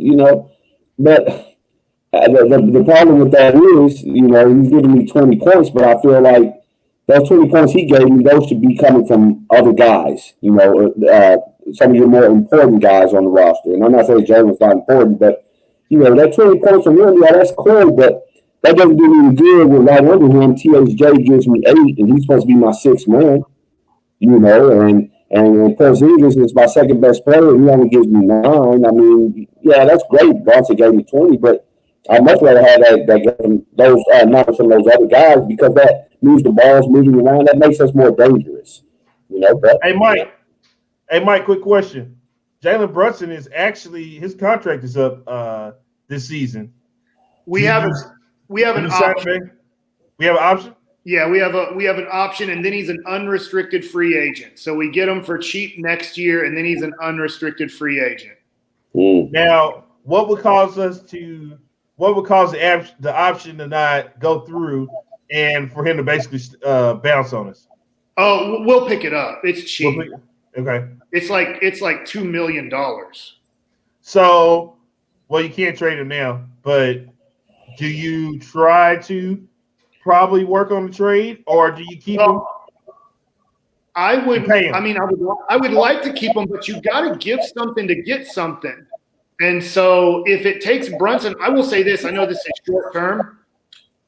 the problem with that is, he's giving me 20 points, but I feel like those 20 points he gave me, those should be coming from other guys, some of your more important guys on the roster. And I'm not saying Jalen's not important, but, that 20 points from him, that's cool, but that doesn't do me any good when right under him, THJ gives me 8, and he's supposed to be my 6th man, and Porzingis is my second best player, and he only gives me 9. I mean, yeah, that's great. Bronson gave me 20, but I'd much rather have those numbers from those other guys because that moves the balls moving around. That makes us more dangerous. But, Hey, Mike, quick question. Jalen Brunson is actually his contract is up this season. We have an option. We have an option? Yeah, we have an option, and then he's an unrestricted free agent. So we get him for cheap next year, and then he's an unrestricted free agent. Now, what would cause the option to not go through and for him to basically bounce on us? Oh, we'll pick it up. It's cheap. Okay. It's like $2 million. So, well, you can't trade him now, but do you try to probably work on the trade, or do you keep him? I would like to keep him, but you got to give something to get something. And so if it takes Brunson, I will say this. I know this is short term.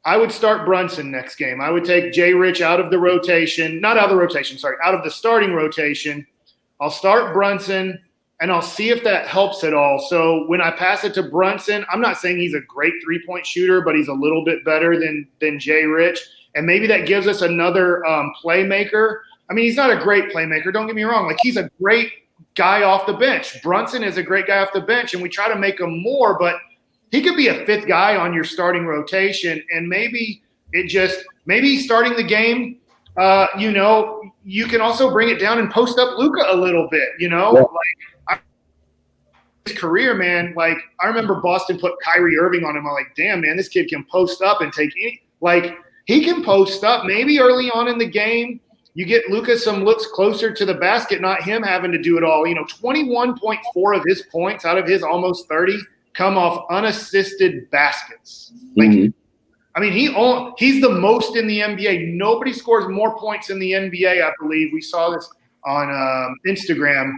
I would start Brunson next game. I would take Jay Rich out of the rotation, out of the starting rotation. I'll start Brunson, and I'll see if that helps at all. So when I pass it to Brunson, I'm not saying he's a great three-point shooter, but he's a little bit better than Jay Rich. And maybe that gives us another playmaker. I mean, he's not a great playmaker. Don't get me wrong. Like, he's a great guy off the bench. Brunson is a great guy off the bench, and we try to make him more, but he could be a 5th guy on your starting rotation. And maybe he's starting the game. You can also bring it down and post up Luka a little bit, his career, man. Like, I remember Boston put Kyrie Irving on him. I'm like, damn, man, this kid can post up and take he can post up. Maybe early on in the game, you get Luka some looks closer to the basket, not him having to do it all. 21.4 of his points out of his almost 30 come off unassisted baskets. I mean, he's the most in the NBA. Nobody scores more points in the NBA, I believe. We saw this on Instagram.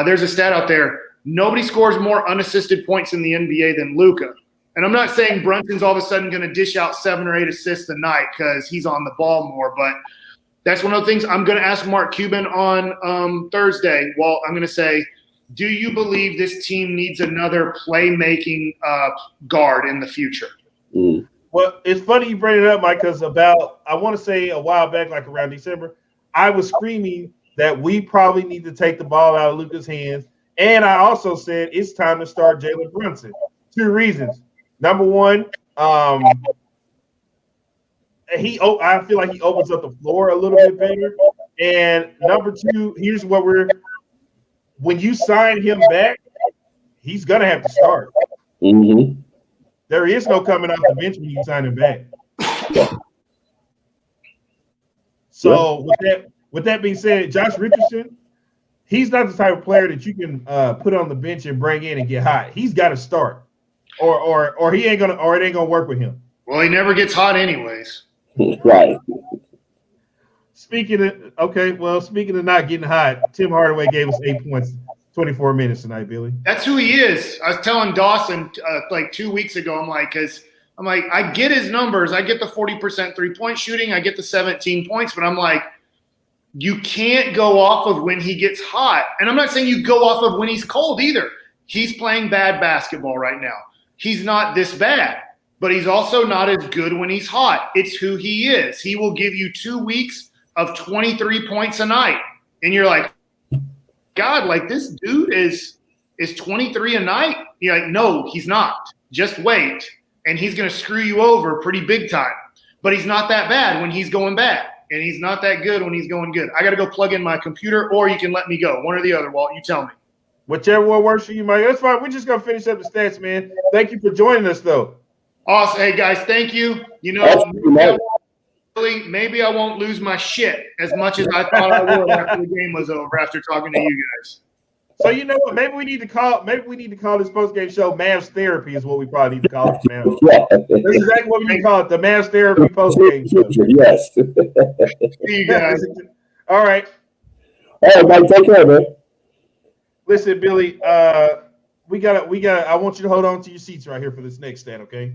There's a stat out there. Nobody scores more unassisted points in the NBA than Luka. And I'm not saying Brunson's all of a sudden going to dish out 7 or 8 assists a night because he's on the ball more, but that's one of the things I'm going to ask Mark Cuban on Thursday. Well, I'm going to say, do you believe this team needs another playmaking guard in the future? Well, it's funny you bring it up, Mike, because I want to say a while back, like around December, I was screaming that we probably need to take the ball out of Luka's hands. And I also said it's time to start Jalen Brunson. 2 reasons. Number one, I feel like he opens up the floor a little bit better. And number two, here's what when you sign him back, he's gonna have to start. Mm-hmm. There is no coming off the bench when you sign him back. So with that being said, Josh Richardson, he's not the type of player that you can put on the bench and bring in and get hot. He's got to start, or it ain't gonna work with him. Well, he never gets hot anyways. Right. Speaking of not getting hot, Tim Hardaway gave us 8 points, 24 minutes tonight, Billy. That's who he is. I was telling Dawson like 2 weeks ago. I'm like, I get his numbers. I get the 40% 3-point shooting. I get the 17 points, but I'm like, you can't go off of when he gets hot. And I'm not saying you go off of when he's cold either. He's playing bad basketball right now. He's not this bad, but he's also not as good when he's hot. It's who he is. He will give you 2 weeks of 23 points a night. And you're like, God, like this dude is 23 a night. You're like, no, he's not. Just wait. And he's going to screw you over pretty big time. But he's not that bad when he's going bad. And he's not that good when he's going good. I got to go plug in my computer, or you can let me go. One or the other, Walt. You tell me. Whichever one works for you, Mike. That's fine. We're just going to finish up the stats, man. Thank you for joining us, though. Awesome. Hey, guys, thank you. You know, maybe I won't lose my shit as much as I thought I would after the game was over, after talking to you guys. So you know what? Maybe we need to call this post-game show Mavs Therapy is what we probably need to call it, man. Yeah. That's exactly what we need to call it, the Mavs Therapy post-game show. Yes. See you guys. All right. All right, Mike, take care, man. Listen, Billy, we gotta I want you to hold on to your seats right here for this next stat, okay?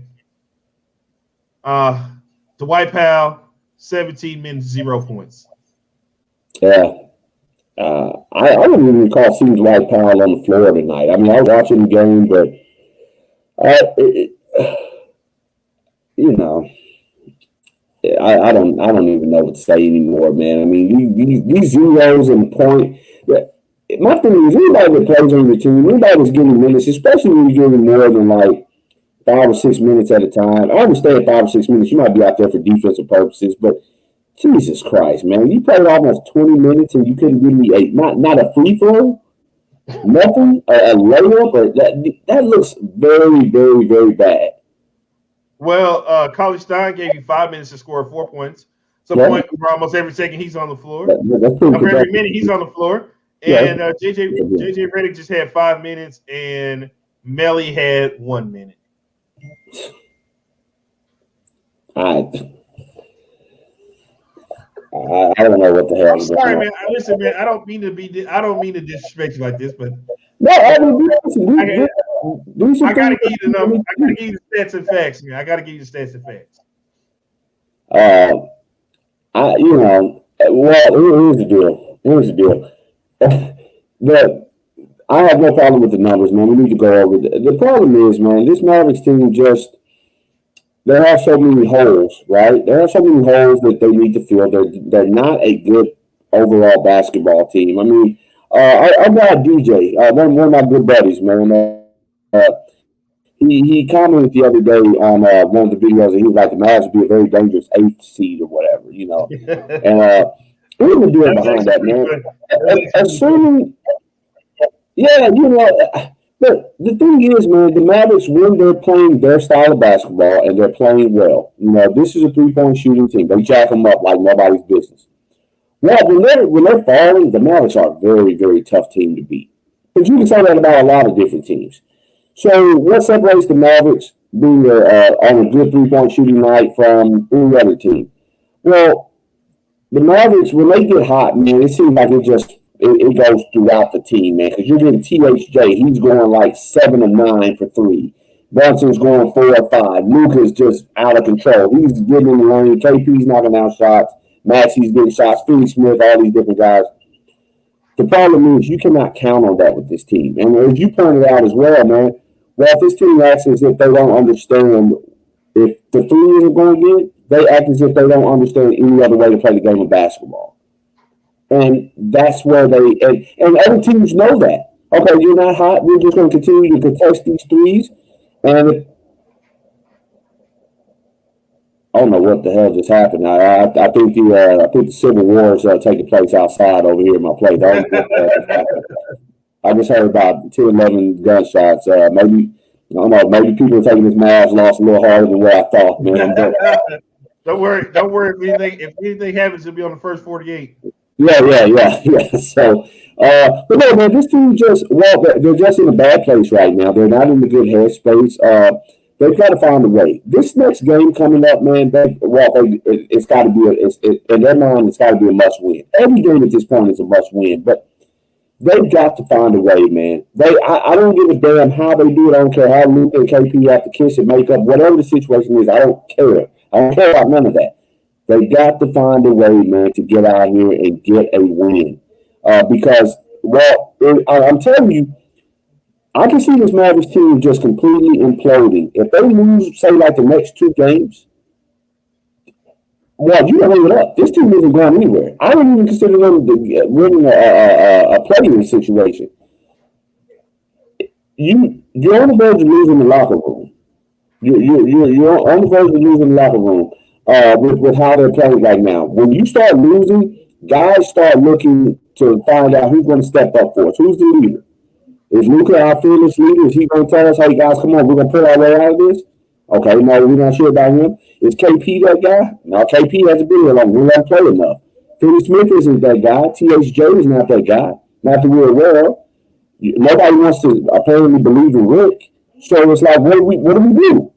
Dwight Powell, 17 minutes, 0 points. Yeah. I wouldn't even recall seeing Dwight Powell on the floor tonight. I mean, I was watching the game, but you know, I don't even know what to say anymore, man. I mean, these zeros and point. My thing is, anybody that plays on your team, anybody that's getting minutes, especially when you're getting more than like 5 or 6 minutes at a time. I understand 5 or 6 minutes, you might be out there for defensive purposes, but Jesus Christ, man. You played almost 20 minutes and you couldn't give me not a free throw, nothing, a layup. Or that looks very, very, very bad. Well, Carlisle Stein gave you 5 minutes to score 4 points. So point for almost every second he's on the floor. For every minute he's on the floor. And JJ Redick just had 5 minutes and Melly had 1 minute. I don't know what the hell. I'm sorry, man. Listen, man. I don't mean to disrespect you like this, but no, I gotta give you the number. I gotta give you the stats and facts, man. I gotta give you the stats and facts. Here's the deal. I have no problem with the numbers, man. We need to go over it. The problem is, man, this Mavericks team they have so many holes, right? There are so many holes that they need to fill. They're not a good overall basketball team. I mean, our guy DJ, one of my good buddies, man. He commented the other day on one of the videos, and he was like, the Mavs would be a very dangerous 8th seed or whatever, you know. And what are we doing behind that, man? Assuming, but the thing is, man, the Mavericks, when they're playing their style of basketball and they're playing well, you know, this is a 3-point shooting team. They jack them up like nobody's business. Well, when they're falling, the Mavericks are a very, very tough team to beat. But you can say that about a lot of different teams. So what separates the Mavericks being on a good 3-point shooting night from any other team? Well, the Mavericks, when they get hot, man, it seems like it goes throughout the team, man, because you're getting THJ. He's going like 7 of 9 for 3. Brunson's going 4 of 5. Luka's just out of control. He's getting in the lane. KP's knocking out shots. Maxey's getting shots. Finney Smith, all these different guys. The problem is you cannot count on that with this team. And as you pointed out as well, man, if this team acts as if they don't understand if the 3 isn't going in, they act as if they don't understand any other way to play the game of basketball. And that's where and other teams know that. Okay, you're not hot. We're just going to continue to contest these threes. And I don't know what the hell just happened. I think the Civil War is taking place outside over here in my place. I just heard about 10, 11 gunshots. Maybe I don't know. Maybe people are taking this Mavs loss a little harder than what I thought, man. But, don't worry. If anything happens, it'll be on the first 48. Yeah. So, but no, man, this team they're just in a bad place right now. They're not in a good headspace. They've got to find a way. This next game coming up, man, it's got to be in their mind, it's got to be a must win. Every game at this point is a must win, but they've got to find a way, man. I don't give a damn how they do it. I don't care how Luka and KP have to kiss and make up, whatever the situation is. I don't care. I don't care about none of that. They got to find a way, man, to get out here and get a win. Because, I'm telling you, I can see this Mavericks team just completely imploding. If they lose, say, like the next 2 games, well, you don't leave it up. This team isn't going anywhere. I don't even consider them winning a play-in situation. You're on the verge of losing the locker room. You're on the verge of losing the locker room with how they're playing right now. When you start losing, guys start looking to find out who's going to step up for us. Who's the leader? Is Luka our fearless leader? Is he going to tell us, hey, guys, come on, we're going to pull our way out of this? Okay, no, we're not sure about him. Is KP that guy? No, KP hasn't been here long. We don't play enough. Finney Smith isn't that guy. THJ is not that guy. Not that we're aware of. Nobody wants to apparently believe in Rick. So it's like, what do we do?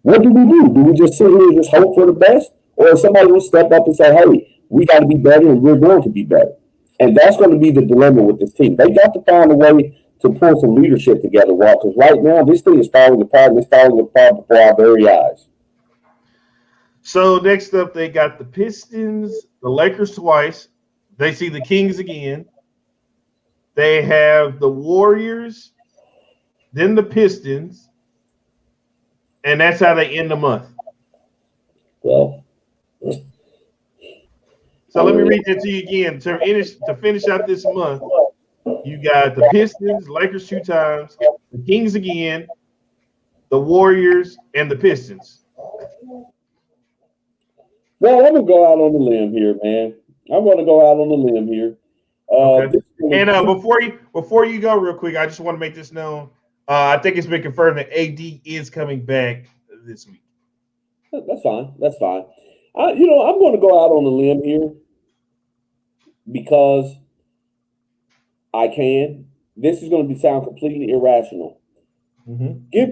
What do we do? Do we just sit here and just hope for the best? Or if somebody will step up and say, hey, we got to be better and we're going to be better. And that's going to be the dilemma with this team. They got to find a way to pull some leadership together, Walt, because right now this thing is falling apart, and it's falling apart before our very eyes. So next up, they got the Pistons, the Lakers twice. They see the Kings again. They have the Warriors, then the Pistons, and that's how they end the month. Well, so let me read that to you again. To finish out this month, you got the Pistons, Lakers 2 times, the Kings again, the Warriors, and the Pistons. Well, I'm going to go out on the limb here, man. I'm going to go out on the limb here. Okay. And before you go real quick, I just want to make this known. I think it's been confirmed that AD is coming back this week. That's fine. That's fine. I'm going to go out on the limb here because I can. This is going to sound completely irrational. Mm-hmm. Give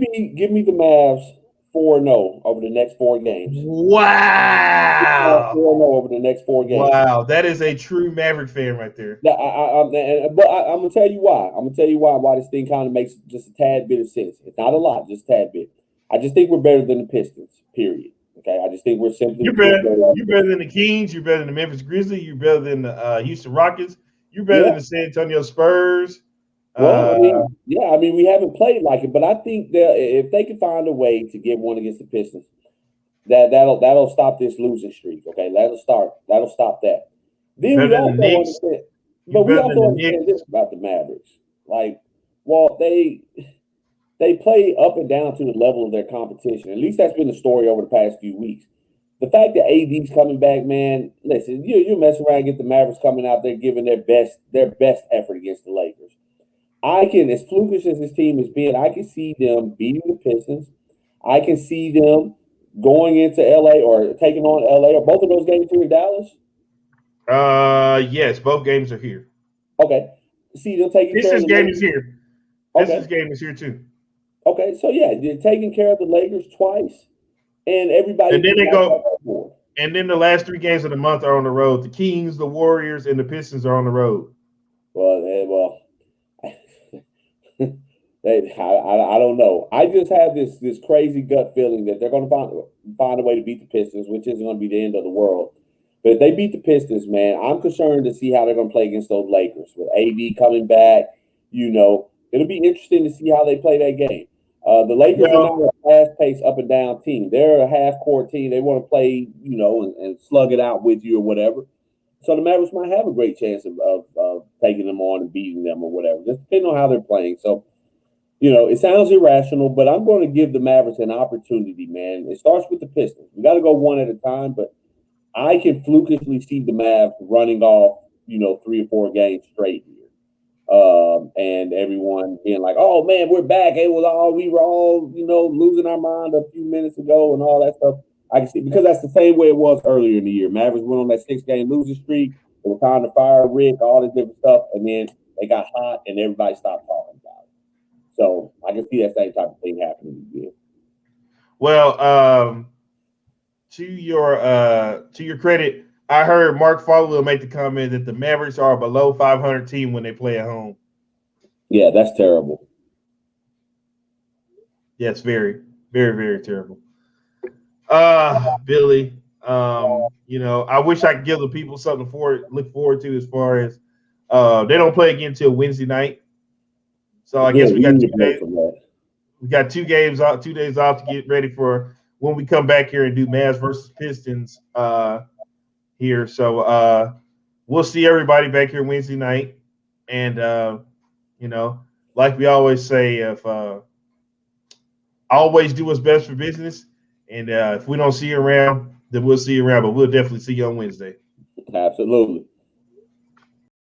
me the Mavs 4-0 over the next 4 games. Wow. 4-0 over the next 4 games. Wow, that is a true Maverick fan right there. But I'm going to tell you why. I'm going to tell you why this thing kind of makes just a tad bit of sense. It's not a lot, just a tad bit. I just think we're better than the Pistons, period. Okay, I just think we're simply You're better than the Kings. You're better than the Memphis Grizzlies. You're better than the Houston Rockets. You're better than the San Antonio Spurs. Well, I mean, we haven't played like it, but I think that if they can find a way to get one against the Pistons, that'll stop this losing streak. Okay, that'll stop that. Then we also understand, but we also understand this about the Mavericks. Like, well, they play up and down to the level of their competition. At least that's been the story over the past few weeks. The fact that AD's coming back, man, listen, you mess around and get the Mavericks coming out there giving their best effort against the Lakers. I can, as flukish as this team has been, I can see them beating the Pistons. I can see them going into LA or taking on LA. Are both of those games here in Dallas? Yes, both games are here. Okay. See them taking care of the game Lakers. Is here. Okay. This game is here too. Okay, so yeah, they're taking care of the Lakers twice, and everybody. And then they go. And then the last 3 games of the month are on the road. The Kings, the Warriors, and the Pistons are on the road. Well, I don't know. I just have this crazy gut feeling that they're going to find a way to beat the Pistons, which isn't going to be the end of the world. But if they beat the Pistons, man, I'm concerned to see how they're going to play against those Lakers with AD coming back. It'll be interesting to see how they play that game. The Lakers are not a fast-paced, up-and-down team. They're a half-court team. They want to play, and slug it out with you or whatever. So the Mavericks might have a great chance of taking them on and beating them or whatever, just depending on how they're playing. So, it sounds irrational, but I'm going to give the Mavericks an opportunity, man. It starts with the Pistons. We got to go one at a time, but I can flukishly see the Mavs running off, 3 or 4 games straight here. And everyone being like, oh, man, we're back. We were all, losing our mind a few minutes ago and all that stuff. I can see, because that's the same way it was earlier in the year. Mavericks went on that 6-game losing streak. It was time to fire Rick, all this different stuff. And then they got hot and everybody stopped talking about it. So I can see that same type of thing happening again. Well, to your credit, I heard Mark Followill make the comment that the Mavericks are a below 500 team when they play at home. Yeah, that's terrible. Yeah, it's very, very, very terrible. Billy, I wish I could give the people something to look forward to as far as they don't play again until Wednesday night. So I guess we got 2 days. We got 2 games off, 2 days off to get ready for when we come back here and do Mavs versus Pistons here. So we'll see everybody back here Wednesday night. And like we always say, always do what's best for business. And if we don't see you around, then we'll see you around. But we'll definitely see you on Wednesday. Absolutely.